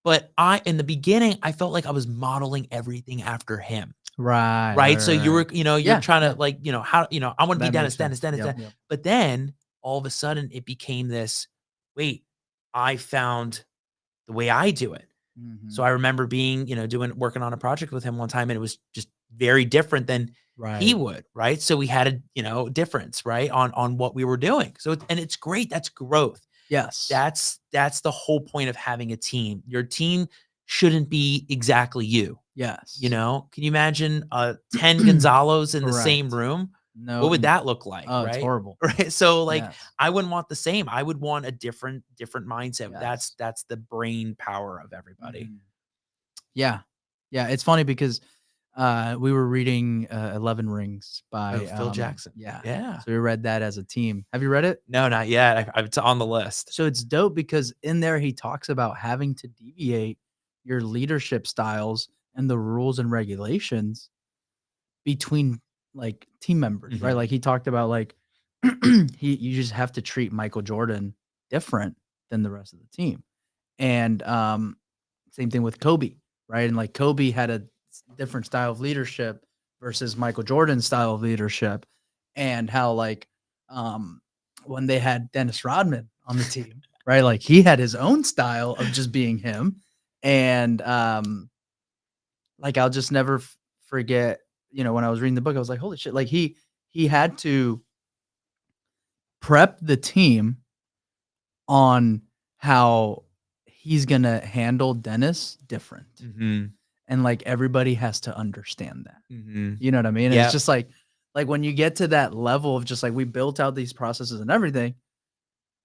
But in the beginning, I felt like I was modeling everything after him. Right. Right? So Right. Right. you're Yeah. trying Yeah. to like, I want to be That makes Dennis, Dennis, sense. Dennis, Yep. Dennis. Yep. But then all of a sudden it became this, wait, I found the way I do it. So Mhm. I remember being, working on a project with him one time and it was just very different than he Right. would, right? So we had a, difference, right? On what we were doing. So and it's great. That's growth. Yes. That's the whole point of having a team. Your team shouldn't be exactly you. Yes. Can you imagine 10 Gonzalos in the same Correct. room? No, What would that look like, oh, it's right? horrible. Right. So like Yes. I wouldn't want the same. I would want a different mindset. That's Yes. that's the brain power of everybody. Mhm. Yeah. Yeah, it's funny because, we were reading, 11 Rings Oh, by, Phil Jackson. yeah. Yeah. So we read that as a team. Have you read it? No, not yet. It's on the list. So it's dope because in there he talks about having to deviate your leadership styles and the rules and regulations between, like, team members, right? Mhm. Like, he talked about, like, you just have to treat Michael Jordan different than the rest of the team. And, same thing with Kobe, right? And, like, Kobe had a different style of leadership versus Michael Jordan's style of leadership, and how, like, um, when they had Dennis Rodman on the team, right? Like, he had his own style of just being him, and, like, I'll just never forget, when I was reading the book, I was like, "Holy shit," like, he had to prep the team on how he's gonna handle Dennis different. Mhm. And, like, everybody has to understand that. Mhm. You know what I mean? And it's Yep. just like, when you get to that level of just, like, we built out these processes and everything,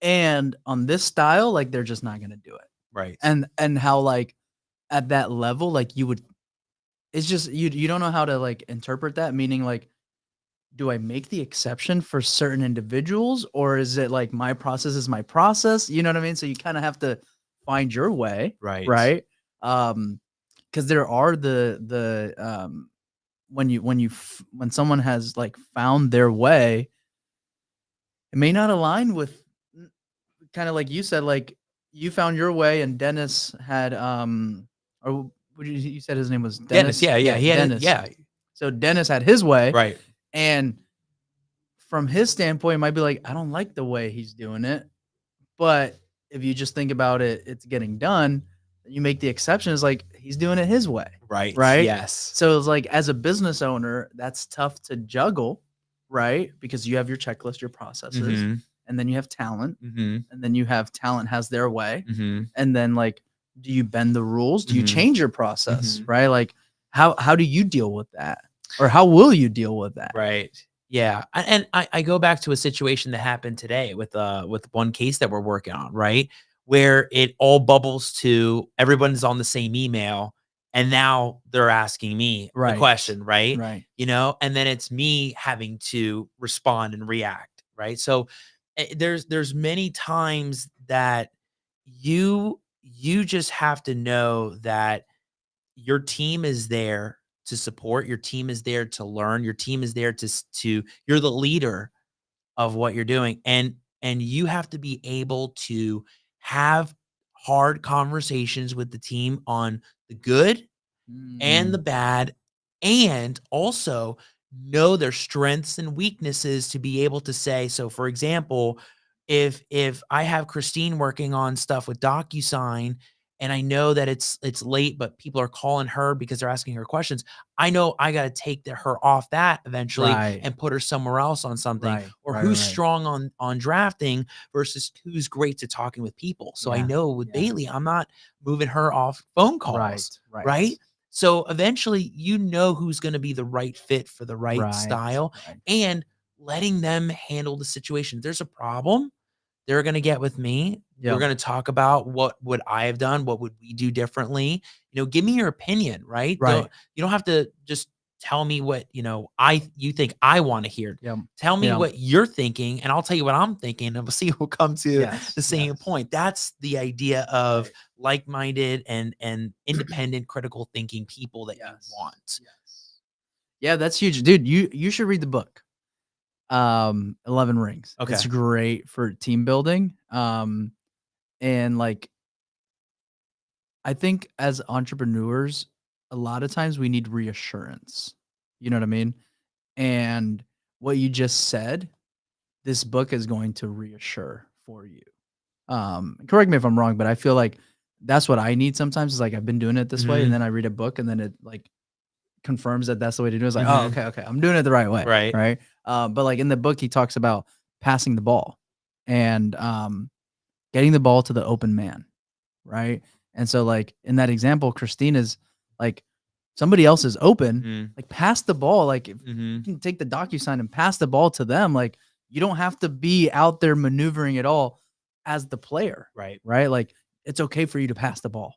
and on this style, like, they're just not gonna do it. Right. And how, like, at that level, like, you would it's just you don't know how to, like, interpret that, meaning, like, do I make the exception for certain individuals, or is it like my process is my process? You know what I mean? So you kinda have to find your way, Right. right? Because there are when someone has, like, found their way, it may not align with kinda like you said, like, you found your way and Dennis had, or what did you said his name was Dennis, Dennis? yeah, yeah, Yeah, he had it Dennis. yeah, So Dennis had his way, right. and from his standpoint, it might be like, I don't like the way he's doing it. But if you just think about it, it's getting done. You make the exception. It's like he's doing it his way, Right. right? Yes. So it's like as a business owner, that's tough to juggle, right? Because you have your checklist, your processes, Mhm. and then you have talent, Mhm. and then you have talent has their way, Mhm. and then like, do you bend the rules? Do you Mhm. change your process, Mhm. right? Like, how do you deal with that, or how will you deal with that? Right. Yeah. And I go back to a situation that happened today with one case that we're working on, right? Where it all bubbles to everyone's on the same email and now they're asking me the Right, question, right? right. And then it's me having to respond and react, right? So there's many times that you just have to know that your team is there to support, your team is there to learn, your team is there to you're the leader of what you're doing, and you have to be able to have hard conversations with the team on the good and the Mm, bad, and also know their strengths and weaknesses to be able to say, so for example, if I have Christine working on stuff with DocuSign and I know that it's late, but people are calling her because they're asking her questions, I know I got to take her off that eventually right, and put her somewhere else on something, right, or right, who's right. strong on drafting versus who's great to talking with people. So I Yeah, know with yeah. Bailey, I'm not moving her off phone calls, Right, right, right? So eventually, you know who's going to be the right fit for the right right, style, right. and letting them handle the situation. If there's a problem, they're going to get with me. We're Yep, going to talk about what would I have done, what would we do differently. Give me your opinion, right? right. You don't have to just tell me what you think I want to hear. Yep, Tell me yep. what you're thinking, and I'll tell you what I'm thinking, and we'll see who'll come to Yes, the same yes. point. That's the idea of Right. like-minded and independent critical thinking people that you Yes, want. yes. Yeah, that's huge. Dude, you should read the book, 11 Rings. It's Okay. great for team building, and, like, I think as entrepreneurs, a lot of times we need reassurance. You know what I mean? And what you just said, this book is going to reassure for you. Correct me if I'm wrong, but I feel like that's what I need sometimes is like I've been doing it this way, and Mhm. then I read a book and then it like confirms that that's the way to do it. It's like, oh, Mhm. okay, okay, I'm doing it the right way, Right. right? But like in the book, he talks about passing the ball and getting the ball to the open man, right? And so like in that example, Christina's like somebody else is open, Mhm. like pass the ball. Like if you Mhm. can take the DocuSign and pass the ball to them, like you don't have to be out there maneuvering at all as the player, Right. right? Like it's okay for you to pass the ball,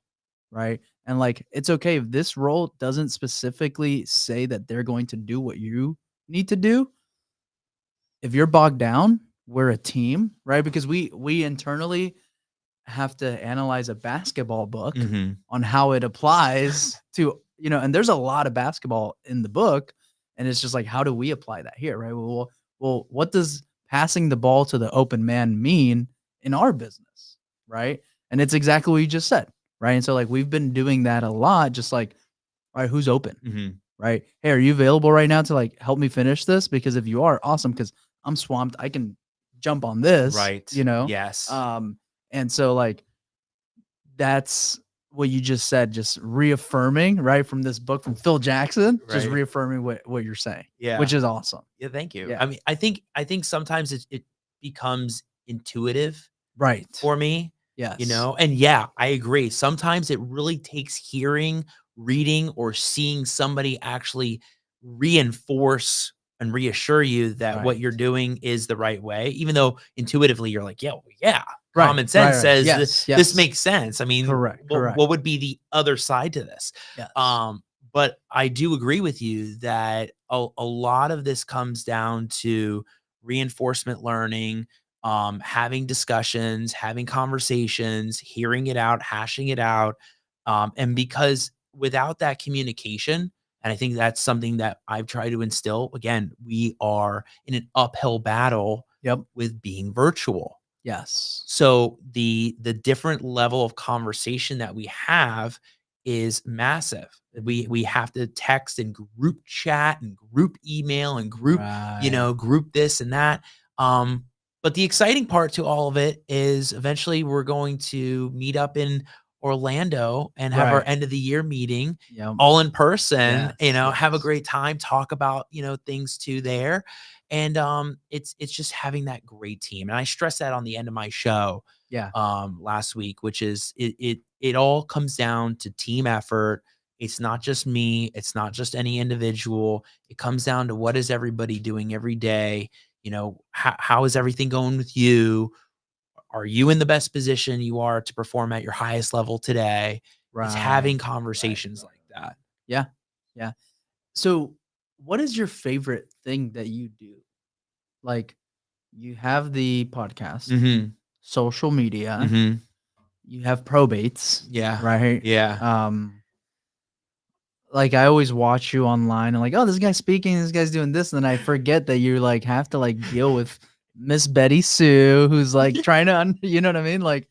right? And like it's okay if this role doesn't specifically say that they're going to do what you need to do. If you're bogged down, we're a team, right? Because we internally have to analyze a basketball book Mhm. on how it applies to, and there's a lot of basketball in the book, and it's just like, how do we apply that here, right? Well, what does passing the ball to the open man mean in our business, right? And it's exactly what you just said, right? And so like we've been doing that a lot, just like, all right, who's open, Mhm. right? Hey, are you available right now to like help me finish this? Because if you are, awesome, because I'm swamped. I can jump on this, Right. Yes. and so like that's what you just said, just reaffirming, right, from this book from Phil Jackson, just Right. reaffirming what you're saying, Yeah. which is awesome. Yeah, thank you. Yeah. I mean, I think sometimes it becomes intuitive Right. for me, Yes. and yeah, I agree. Sometimes it really takes hearing, reading, or seeing somebody actually reinforce and reassure you that what you're Right. doing is the right way, even though intuitively you're like, yeah, well, yeah, Right. common Right, sense right. says Yes, this yes. makes sense. I mean, Correct, what correct. would be the other side to this? Yes. Um, but I do agree with you that a lot of this comes down to reinforcement learning, having discussions, having conversations, hearing it out, hashing it out. And because without that communication, and I think that's something that I've tried to instill, again, we are in an uphill battle Yep. with being virtual. Yes. So the different level of conversation that we have is massive. We have to text and group chat and group email and group, Right. group this and that. But the exciting part to all of it is eventually we're going to meet up in Orlando and have our Right. end of the year meeting Yep. all in person, Yes. have a Yes. great time, talk about, things too there. And it's just having that great team. And I stress that on the end of my show Yeah. last week, which is it all comes down to team effort. It's not just me, it's not just any individual. It comes down to what is everybody doing every day. How is everything going with you? Are you in the best position you are to perform at your highest level today? It's Right. having Right. conversations like that. Yeah. Yeah. So, what is your favorite thing that you do? Like, you have the podcast, Mhm. social media, Mhm. you have probates, Yeah. right? Yeah. Um, like I always watch you online and like, oh, this guy's speaking, this guy's doing this, and then I forget that you like have to like deal with Miss Betty Sue, who's like trying to, you know what I mean? Like,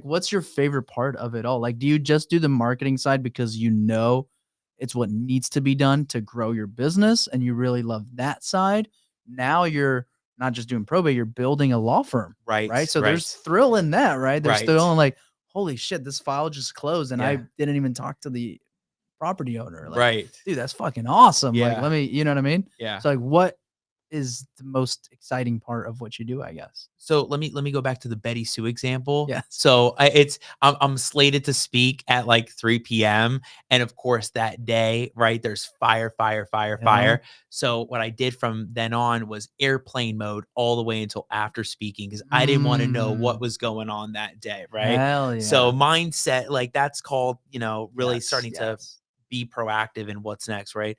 what's your favorite part of it all? Like, do you just do the marketing side because you know it's what needs to be done to grow your business, and you really love that side? Now you're not just doing probate, you're building a law firm, right? Right, So there's right, thrill in that, right? There's still right. in like, holy shit, this file just closed, and I Yeah. didn't even talk to the property owner. Like, Right. dude, that's fucking awesome. Like, Yeah. let me, you know what I mean? Yeah. So, like, what is the most exciting part of what you do, I guess? So let me go back to the Betty Sue example. Yes. So I'm slated to speak at like 3 p.m. And of course that day, right, there's fire, fire, fire, Yeah. fire. So what I did from then on was airplane mode all the way until after speaking because I didn't want to know what Mm, was going on that day, right? hell So yeah. mindset, like that's called, really Yes. starting to Yes. be proactive in what's next, right?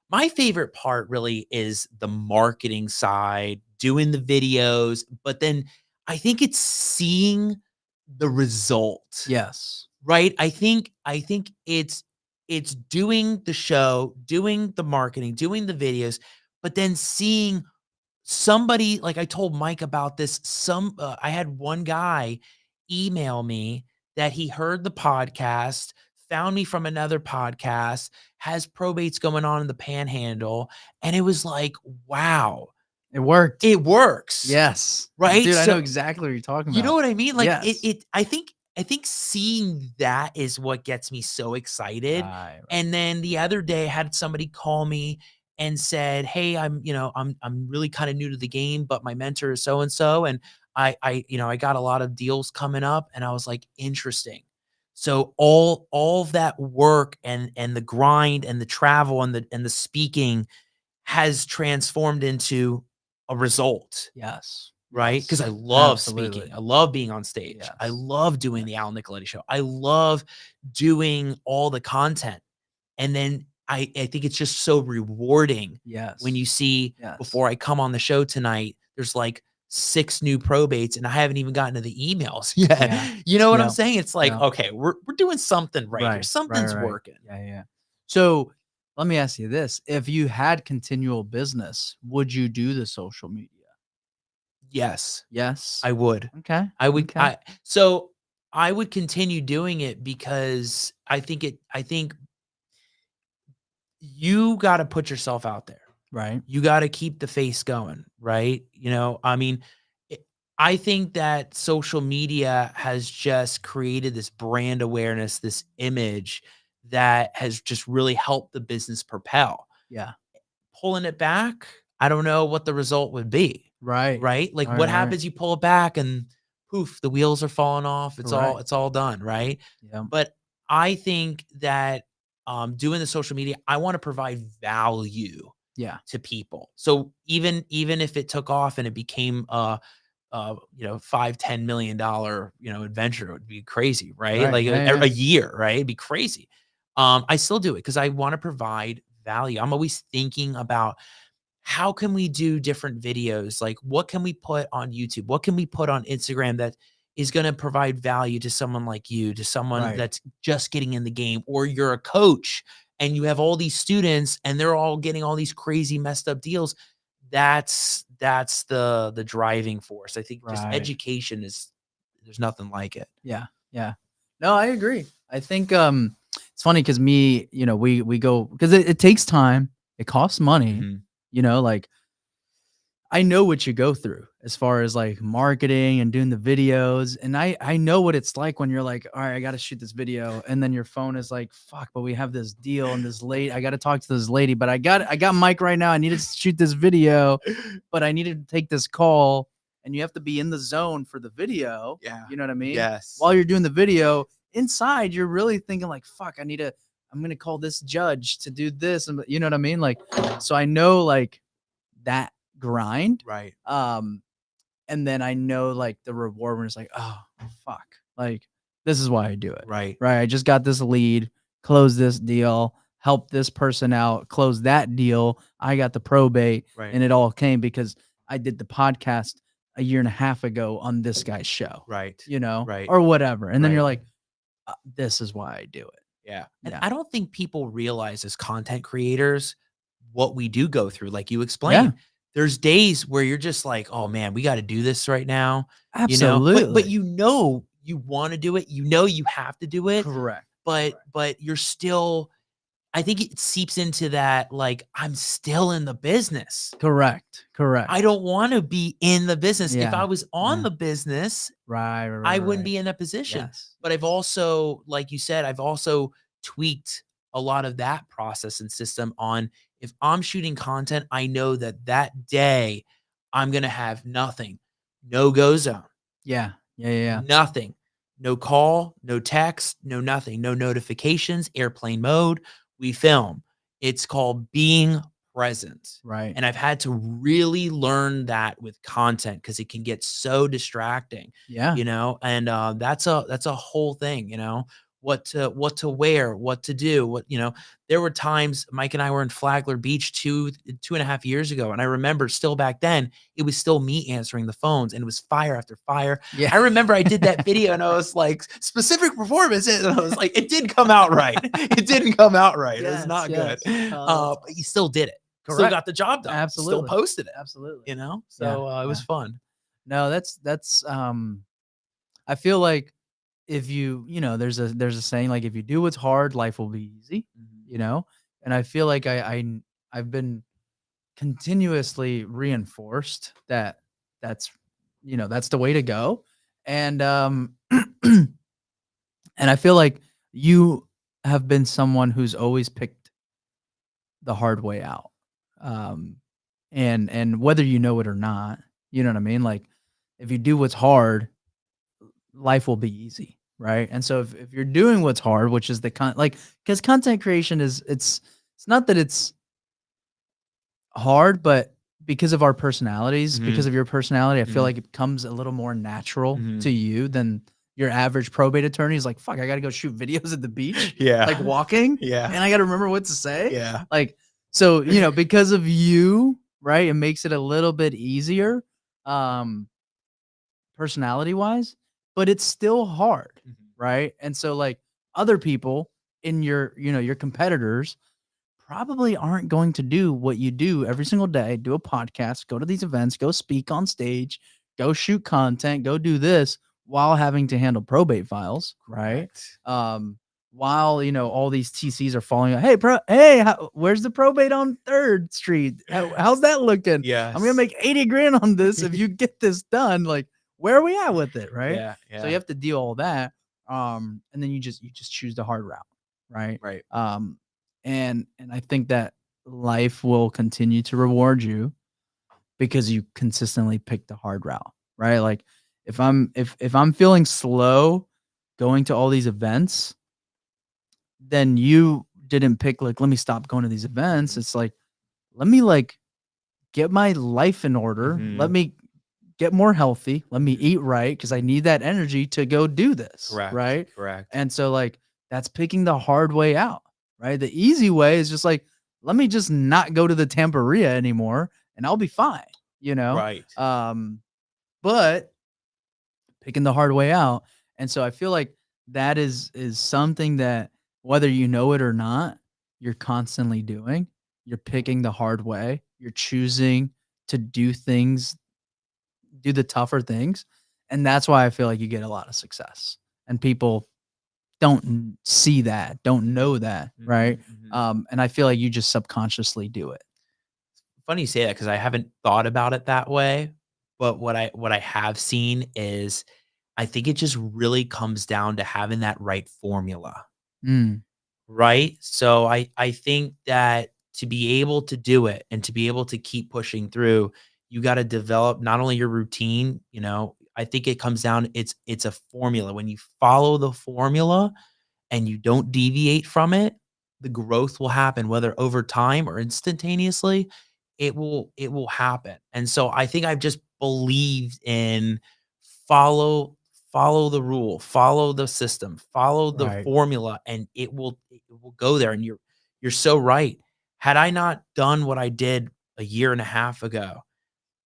My favorite part really is the marketing side, doing the videos, but then I think it's seeing the result, Yes. right? I think it's doing the show, doing the marketing, doing the videos, but then seeing somebody like I told Mike about this. I had one guy email me that he heard the podcast, found me from another podcast, has probates going on in the Panhandle, and it was like, wow, It worked. it works, Yes. right? Dude, I know So exactly what you're talking you know about. what I mean? Like Yes. I think seeing that is what gets me so excited. Right. Right. And then the other day I had somebody call me and said, "Hey, I'm really kind of new to the game, but my mentor is so and so and I got a lot of deals coming up." And I was like, "Interesting." So all of that work and the grind and the travel and the speaking has transformed into a result. Yes. Right? Because I Yes. love speaking. Absolutely. I love being on stage. I Yes. love doing the Yes. Al Nicoletti Show. I love doing all the content. And then I think it's just so rewarding when Yes. you see Yes. before I come on the show tonight, there's like 6 new probates and I haven't even gotten to the emails yet. Yeah. You know what I'm Yeah. saying? It's like, Yeah. okay, we're doing something right here. Right, right, Something's right. working. Yeah, yeah. So, let me ask you this, if you had continual business, would you do the social media? Yes, Yes? I would. Okay, I would okay. I so I would continue doing it because I think you gotta put yourself out there. Right. You gotta keep the face going, right? I mean, it I think that social media has just created this brand awareness, this image that has just really helped the business propel. Yeah. Pulling it back, I don't know what the result would be, Right. right? Like, Right, what right. happens? You pull it back and poof, the wheels are falling off. It's all Correct. it's all done, right? Yeah. But I think that doing the social media, I want to provide value Yeah. to people. So even if it took off and it became $5-10 million adventure, it would be crazy, right? Right. Like Yeah, a yeah. year, right? It'd be crazy. I still do it because I want to provide value. I'm always thinking about how can we do different videos? Like, what can we put on YouTube? What can we put on Instagram that is going to provide value to someone like you, to someone Right. that's just getting in the game, or you're a coach and you have all these students and they're all getting all these crazy messed up deals. That's the driving force. I think just Right. education is there's nothing like it. Yeah. Yeah. No, I agree. I think, it's funny because me, we go because it takes time, it costs money, Mhm. like I know what you go through as far as like marketing and doing the videos. And I know what it's like when you're like, all right, I got to shoot this video. And then your phone is like, fuck, but we have this deal and this lady, I got to talk to this lady, but I got Mike right now. I need to shoot this video, but I needed to take this call. And you have to be in the zone for the video. Yeah. You know what I mean? Yes. While you're doing the video inside, you're really thinking like, fuck, I'm going to call this judge to do this. And you know what I mean? Like, so I know like that grind. Right. And then I know like the reward when it's like, oh fuck, like this is why I do it. Right. Right. I just got this lead, close this deal, help this person out, close that deal. I got the probate, Right. and it all came because I did the podcast a year and a half ago on this guy's show. Right. Right. Or whatever. And then Right. you're like, this is why I do it. Yeah. And Yeah. I don't think people realize as content creators what we do go through. Like you explained, there's days where you're just like, oh man, we got to do this right now. Absolutely. But you want to do it. You have to do it. Correct. But you're still, I think it seeps into that, like, I'm still in the business. Correct. I don't want to be in the business. If I Yeah. was on the business, Right. I wouldn't be in that position. Yes. But I've also, like you said, I've also tweaked a lot of that process and system on if I'm shooting content, I know that that day I'm going to have nothing, no go zone, Yeah. Yeah. nothing, no call, no text, no nothing, no notifications, airplane mode. We film. It's called being present. Right. And I've had to really learn that with content because it can get so distracting. Yeah. And that's a whole thing, what to wear, what to do, there were times Mike and I were in Flagler Beach 2.5 years ago. And I remember still back then, it was still me answering the phones and it was fire after fire. Yeah. I remember I did that video and I was like, specific performance. And I was like, it didn't come out right. It didn't come out right. It was not good. But you still did it. Correct. Still got the job done. Absolutely. Still posted it. Absolutely. So it was fun. No, that's I feel like if there's a saying like if you do what's hard, life will be easy, and I feel like I've been continuously reinforced that that's that's the way to go. And and I feel like you have been someone who's always picked the hard way out. And whether you know it or not, you know what I mean? Like if you do what's hard, life will be easy. Right. And so if you're doing what's hard, which is because content creation it's not that it's hard, but because of our personalities, because of your personality, I feel like it becomes a little more natural to you than your average probate attorney is like, fuck, I got to go shoot videos at the beach. Yeah. Like walking. Yeah. And I got to remember what to say. Yeah. Like, so, because of you, right, it makes it a little bit easier, personality wise, but it's still hard. Right. And so like other people in your competitors probably aren't going to do what you do every single day, do a podcast, go to these events, go speak on stage, go shoot content, go do this while having to handle probate files. Right. While, all these TCs are falling out. Hey, where's the probate on 3rd Street? How's that looking? Yeah. I'm going to make 80 grand on this. If you get this done, like, where are we at with it? Right. Yeah. So you have to deal all that. And then you just choose the hard route. Right. Right. And I think that life will continue to reward you because you consistently pick the hard route. Right. Like if I'm feeling slow going to all these events, then you didn't pick like, let me stop going to these events. It's like, let me like get my life in order. Let me get more healthy. Let me eat right because I need that energy to go do this. Correct. Right. Correct. And so like that's picking the hard way out. Right. The easy way is just like, let me just not go to the Tamperia anymore and I'll be fine. Right. But picking the hard way out. And so I feel like that is something that whether you know it or not, you're constantly doing. You're picking the hard way. You're choosing to do the tougher things. And that's why I feel like you get a lot of success. And people don't see that, don't know that, right? Mhm, mhm. And I feel like you just subconsciously do it. Funny you say that because I haven't thought about it that way, but what I have seen is I think it just really comes down to having that right formula, Mm, right? So I think that to be able to do it and to be able to keep pushing through, you got to develop not only your routine, I think it comes down it's a formula. When you follow the formula and you don't deviate from it, the growth will happen whether over time or instantaneously. It will happen. And so I think I've just believed in follow follow the rule, follow the system, follow the right. formula, and it will go there. And you're so right. Had I not done what I did a year and a half ago,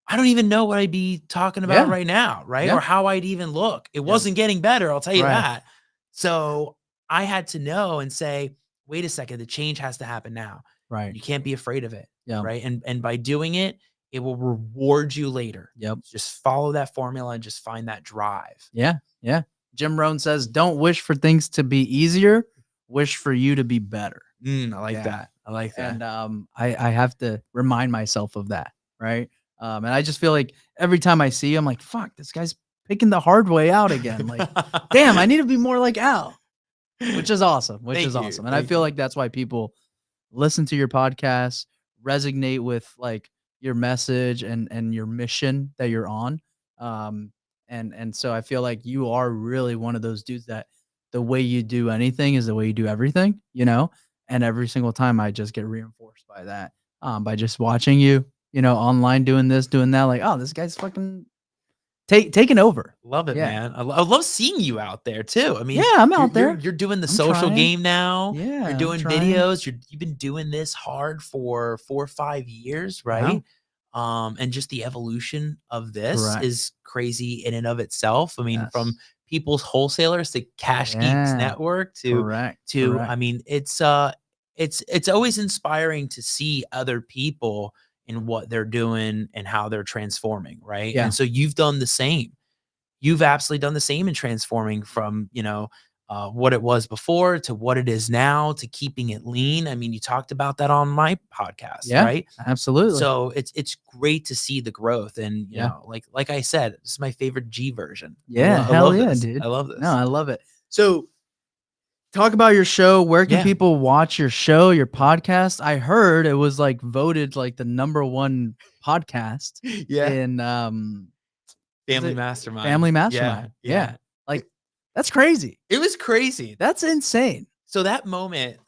I don't even know what I'd be talking about Yeah. right now, right? Yeah. Or how I'd even look. It Yep. wasn't getting better, I'll tell you Right. that. So I had to know and say, wait a second, the change has to happen now. Right. You can't be afraid of it, Yep. right? And by doing it, it will reward you later. Yep. Just follow that formula and just find that drive. Yeah. Yeah. Jim Rohn says, "Don't wish for things to be easier. Wish for you to be better." I like Yeah. that. I like that. And I have to remind myself of that, right? And I just feel like every time I see him, like, fuck, this guy's picking the hard way out again. Like, damn, I need to be more like Al, which is awesome. Which Thank is you. awesome. And I Thank feel you. like that's why people listen to your podcast, resonate with like your message and your mission that you're on. Um, and so I feel like you are really one of those dudes that the way you do anything is the way you do everything, you know? And every single time I just get reinforced by that. By just watching you, online doing this, doing that, like, oh, this guy's fucking taking over. Love it, Yeah. man. I love seeing you out there too. I Yeah, mean, I'm you're out you're there. you're doing the I'm social trying. game now. You're Yeah, I'm doing trying. videos. You've been doing this hard for 4 or 5 years, Yeah. right? And just the evolution of this Correct. is crazy in and of itself. I mean, from Yes. people's wholesalers to Cash Geeks Yeah. Network to Correct. to I Correct. mean, it's always inspiring to see other people in what they're doing and how they're transforming, right? Yeah. And so you've done the same. You've absolutely done the same in transforming from, what it was before to what it is now to keeping it lean. I mean, you talked about that on my podcast, Yeah. right? Absolutely. So it's great to see the growth. And Yeah. like I said, this is my favorite G version. Yeah. I Hell love yeah, this. dude. I love No, this. I love it. So talk about your show. Where can Yeah. people watch your show, your podcast? I heard it was like voted like the number one podcast Yeah. in is Family it Mastermind. Family Yeah. Mastermind. Yeah. Yeah. Like that's crazy. It was crazy. That's insane. So that moment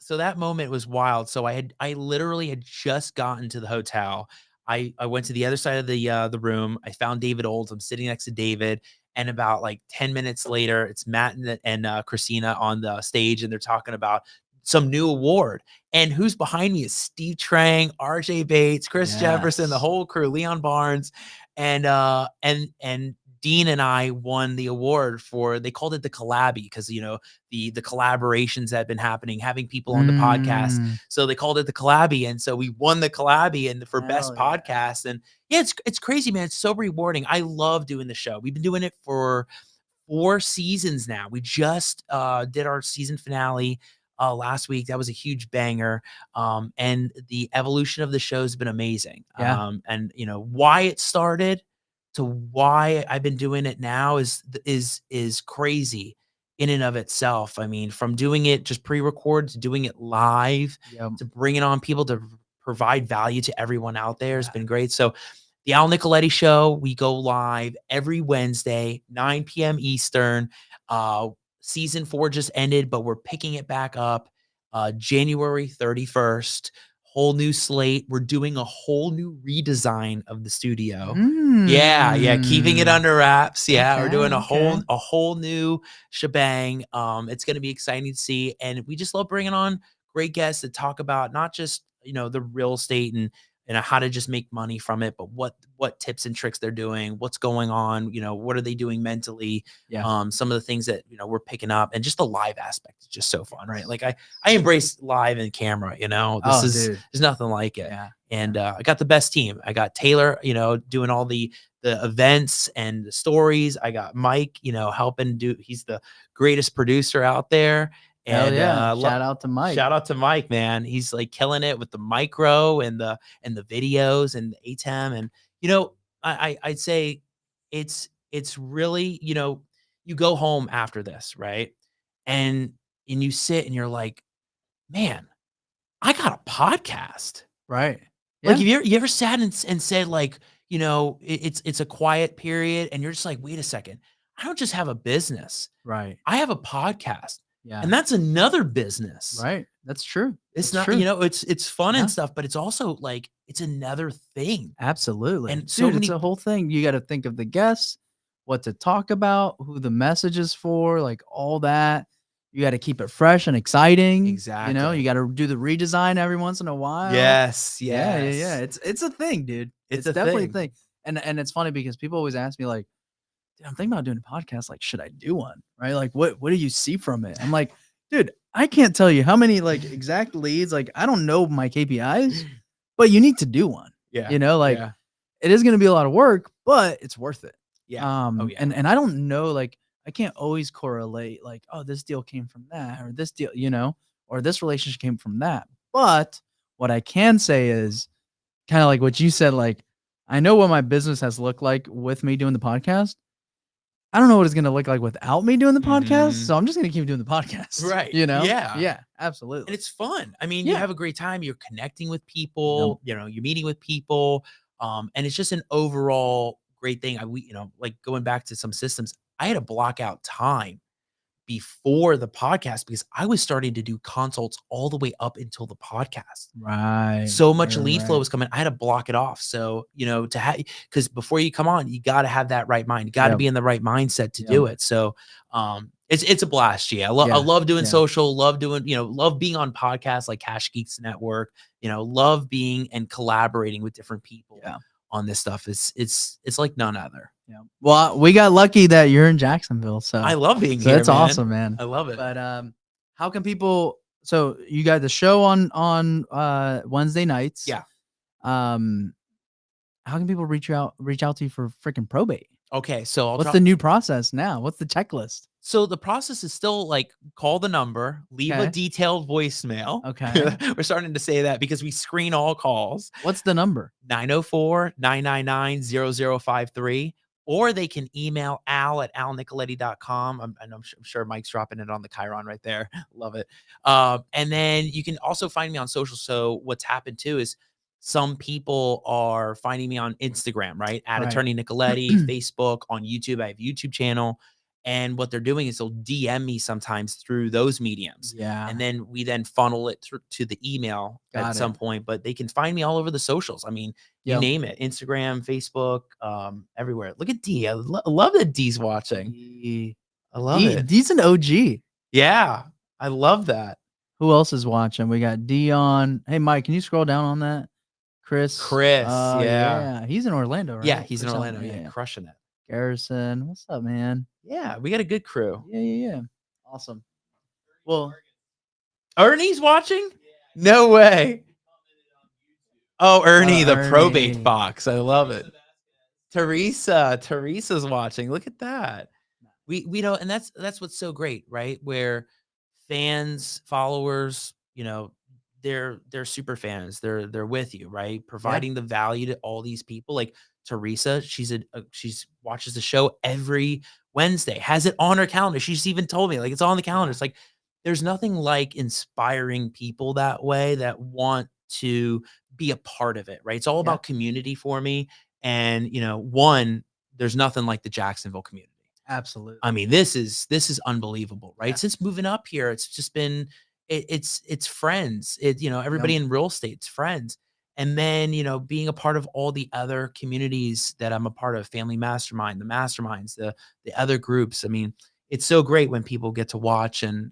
was wild. So I literally had just gotten to the hotel. I went to the other side of the room. I found David Olds. I'm sitting next to David, and about like 10 minutes later, it's Matt and Christina on the stage, and they're talking about some new award. And who's behind me is Steve Trang, RJ Bates, Chris Jefferson, the Yes. whole crew, Leon Barnes, and Dean and I won the award for, they called it the collabie because the collaborations that have been happening, having people on the podcast. Mm, So they called it the collabie, and so we won the collabie and for best hell yeah. podcast. And yeah, it's crazy, man. It's so rewarding. I love doing the show. We've been doing it for 4 seasons now. We just did our season finale last week. That was a huge banger. And the evolution of the show has been amazing. Yeah. And why it started to why I've been doing it now is crazy in and of itself. I mean, from doing it just pre-record to doing it live Yep. to bringing on people to provide value to everyone out there has Yeah. been great. So the Al Nicoletti Show, we go live every Wednesday, 9 p.m. Eastern. Season 4 just ended, but we're picking it back up January 31st. Whole new slate. We're doing a whole new redesign of the studio. Yeah, keeping it Mm. under wraps. Yeah, we're Okay. doing a Okay. whole new shebang. It's going to be exciting to see, and we just love bringing on great guests to talk about not just the real estate and how to just make money from it, but what tips and tricks they're doing, what's going on, what are they doing mentally, Yeah. some of the things that we're picking up, and just the live aspect is just so fun, right? Like I embrace live and camera. This Oh, is dude. there's nothing like it. Yeah. And I got the best team. I got Taylor, doing all the the events and the stories. I got Mike, helping do. He's the greatest producer out there. Hell And yeah. Shout out to Mike. shout out to Mike, man. He's like killing it with the micro and the videos and the ATEM. And I'd say it's really, you go home after this, right? And you sit and you're like, man, I got a podcast. Right. Like, Yeah. have you ever sat and said, like, it's a quiet period and you're just like, wait a second, I don't just have a business. Right. I have a podcast. Yeah. And that's another business. Right. That's true. It's That's not, true. it's fun Yeah. and stuff, but it's also like, it's another thing. Absolutely. And Dude, so it's many, a whole thing. You got to think of the guests, what to talk about, who the message is for, like all that. You got to keep it fresh and exciting. Exactly. You got to do the redesign every once in a while. yes. Yeah. Yes. It's a thing, dude. It's a definitely thing. a thing. And it's funny because people always ask me like, dude, I'm thinking about doing a podcast. Like, should I do one? Right? Like, what do you see from it? I'm like, dude, I can't tell you how many like exact leads. Like, I don't know my KPIs, but you need to do one. Yeah. It is going to be a lot of work, but it's worth it. Yeah. And I don't know, like, I can't always correlate like, oh, this deal came from that, or this deal, or this relationship came from that. But what I can say is kind of like what you said, like, I know what my business has looked like with me doing the podcast. I don't know what it's going to look like without me doing the podcast. So I'm just going to keep doing the podcast. Right. Yeah. Yeah. Absolutely. And it's fun. I mean, you Yeah. have a great time. You're connecting with people, you're meeting with people. And it's just an overall great thing. Like going back to some systems, I had to block out time before the podcast because I was starting to do consults all the way up until the podcast. Right. So much lead flow was coming. I had to block it off. So, because before you come on, you got to have that right mind. You got to be in the right mindset to do it. So, it's a blast. Yeah. I love doing social, love doing, love being on podcasts like Cash Geeks Network, love being and collaborating with different people on this stuff. It's like none other. Yeah. Well, we got lucky that you're in Jacksonville. So I love being here. That's awesome, man. I love it. But how can people? So you got the show on Wednesday nights. Yeah. How can people reach out to you for freaking probate? Okay, so what's the new process now? What's the checklist? So the process is still like call the number, leave a detailed voicemail. Okay. We're starting to say that because we screen all calls. What's the number? 904-999-0053. Or they can email al@alnicoletti.com. I'm sure Mike's dropping it on the Chiron right there. Love it. And then you can also find me on social. So what's happened too is some people are finding me on Instagram, right? Attorney Nicoletti, Facebook, on YouTube. I have a YouTube channel. And what they're doing is they'll DM me sometimes through those mediums. Yeah. And then we then funnel it to the email at some point. But they can find me all over the socials. I mean, you name it. Instagram, Facebook, everywhere. Look at D. I love that D's watching. I love it. D's an OG. Yeah. I love that. Who else is watching? We got Dion. Hey, Mike, can you scroll down on that? Chris. Yeah. He's in Orlando, right? Yeah, he's in Orlando. Yeah, crushing it. Garrison. What's up, man? Yeah, we got a good crew. Yeah. Awesome. Well, Ernie's watching? No way. Oh, Ernie, the probate fox. I love it. Teresa's watching. Look at that. We know, and that's what's so great, right? Where fans, followers, they're super fans. They're with you, right? Providing the value to all these people. Like Teresa, she's watches the show every Wednesday, has it on her calendar. She's even told me, like, it's on the calendar. It's like, there's nothing like inspiring people that way that want to be a part of it, right? It's all about community for me. And, there's nothing like the Jacksonville community. Absolutely. I mean, this is unbelievable, right? Since moving up here, it's just been, it's friends. Everybody in real estate's friends. And then, being a part of all the other communities that I'm a part of, Family Mastermind, the masterminds, the other groups. I mean, it's so great when people get to watch and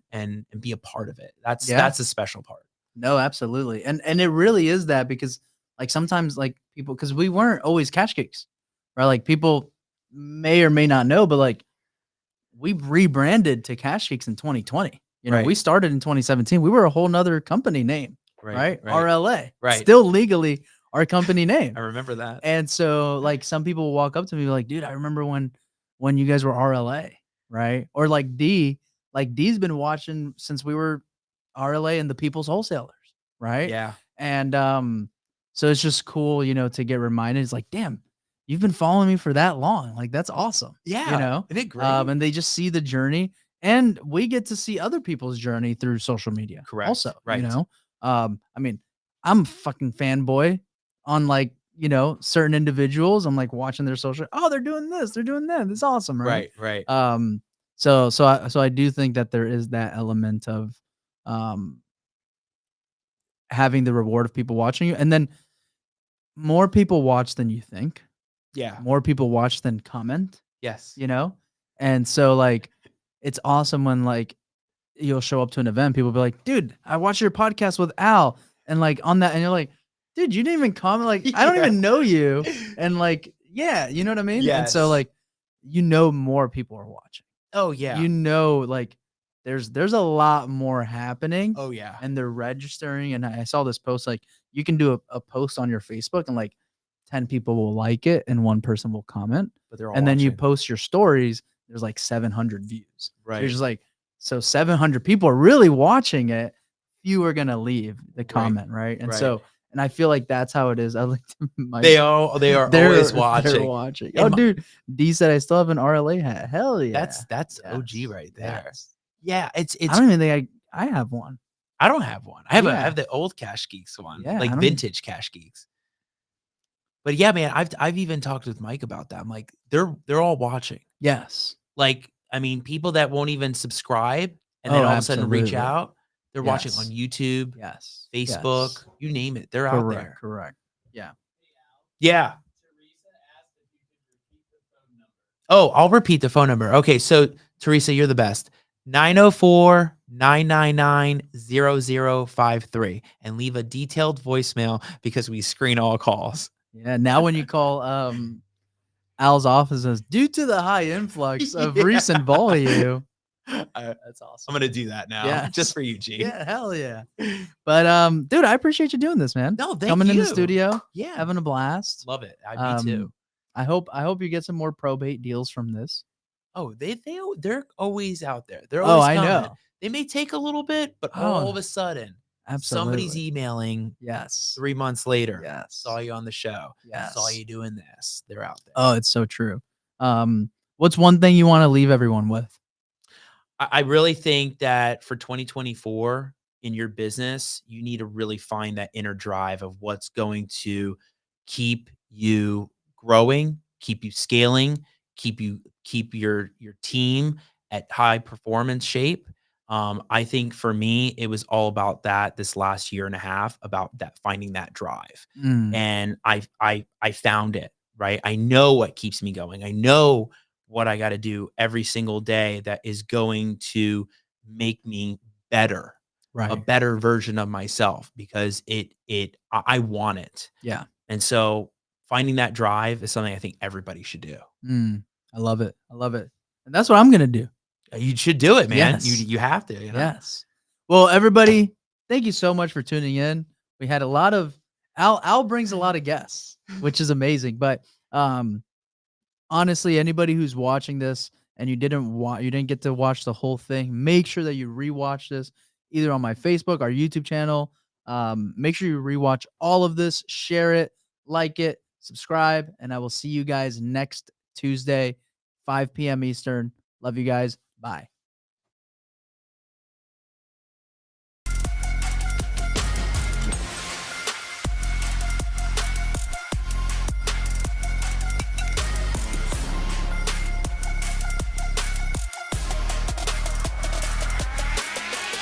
be a part of it. That's a special part. No, absolutely. And it really is that, because like sometimes like people, because we weren't always Cash Geeks, right? Like people may or may not know, but like we rebranded to Cash Geeks in 2020. We started in 2017. We were a whole nother company name. Right. RLA. Right. Still legally our company name. I remember that. And so like some people will walk up to me like, dude, I remember when you guys were RLA, right? Or like D's been watching since we were RLA and the People's Wholesalers, right? Yeah. And so it's just cool, to get reminded. It's like, damn, you've been following me for that long. Like that's awesome. Yeah. Isn't it great? And they just see the journey, and we get to see other people's journey through social media. Correct. Also, Right. I mean, I'm a fucking fanboy on like, certain individuals. I'm like watching their social. Oh, they're doing this, they're doing that. It's awesome, right? Right. So I do think that there is that element of having the reward of people watching you, and then more people watch than you think. Yeah. More people watch than comment, Yes. and so like it's awesome when like you'll show up to an event, people be like, dude, I watched your podcast with Al, and like on that, and you're like, dude, you didn't even comment, like I don't even know you, and like yeah, you know what I mean? And so Yes. like more people are watching. Oh yeah. Like there's a lot more happening. Oh yeah. And they're registering, and I saw this post, like you can do a post on your Facebook and like 10 people will like it and one person will comment, But they're all and then you watching. post your stories, there's like 700 views. So Right. you're just like, so 700 people are really watching it, few are gonna leave the comment, right? And Right. so, and I feel like that's how it is. I like They are always they're watching. watching. And Oh, dude, D said I still have an RLA hat. Hell yeah, That's Yes. OG right there. Yes. Yeah, it's I don't even think I have one. I don't have one. I Yeah. have the old Cash Geeks one, Yeah, I like don't- vintage Cash Geeks. But yeah, man, I've even talked with Mike about that. I'm like, they're all watching. Yes. Like, I mean, people that won't even subscribe and then Oh, all of a sudden reach absolutely. out, they're watching Yes. on YouTube, Yes. Facebook, Yes. you name it. They're out Correct. there. Correct. Yeah. Yeah. Oh, I'll repeat the phone number. Okay, so Teresa, you're the best. 904-999-0053 and leave a detailed voicemail because we screen all calls. Yeah. Now when you call Al's office, says, due to the high influx of Yeah. recent volume. That's awesome. I'm gonna do that now. Yes. Just for you, G. Yeah, hell yeah. But dude, I appreciate you doing this, man. No, thank Coming in the you. studio, Yeah. having a blast. Love it. Me too. I hope you get some more probate deals from this. Oh, they're always out there. They're Oh, always I coming. know. They may take a little bit, but all Oh, of a sudden, Absolutely. somebody's emailing Yes. 3 months later. Yes. Saw you on the show. Yes. Saw you doing this. They're out there. Oh, it's so true. What's one thing you want to leave everyone with? I really think that for 2024 in your business, you need to really find that inner drive of what's going to keep you growing, keep you scaling, keep your team at high performance shape. I think for me, it was all about that this last year and a half, about that, finding that drive. And I found it, right? I know what keeps me going. I know what I got to do every single day that is going to make me better, a Right. better version of myself, because I want it. Yeah. And so finding that drive is something I think everybody should do. I love it. I love it. And that's what I'm going to do. You should do it, man. Yes. You have to. You know? Yes. Well, everybody, thank you so much for tuning in. We had a lot of Al brings a lot of guests, which is amazing. But honestly, anybody who's watching this and you didn't get to watch the whole thing, make sure that you rewatch this either on my Facebook, our YouTube channel. Make sure you rewatch all of this, share it, like it, subscribe, and I will see you guys next Tuesday, 5 p.m. Eastern. Love you guys. Bye.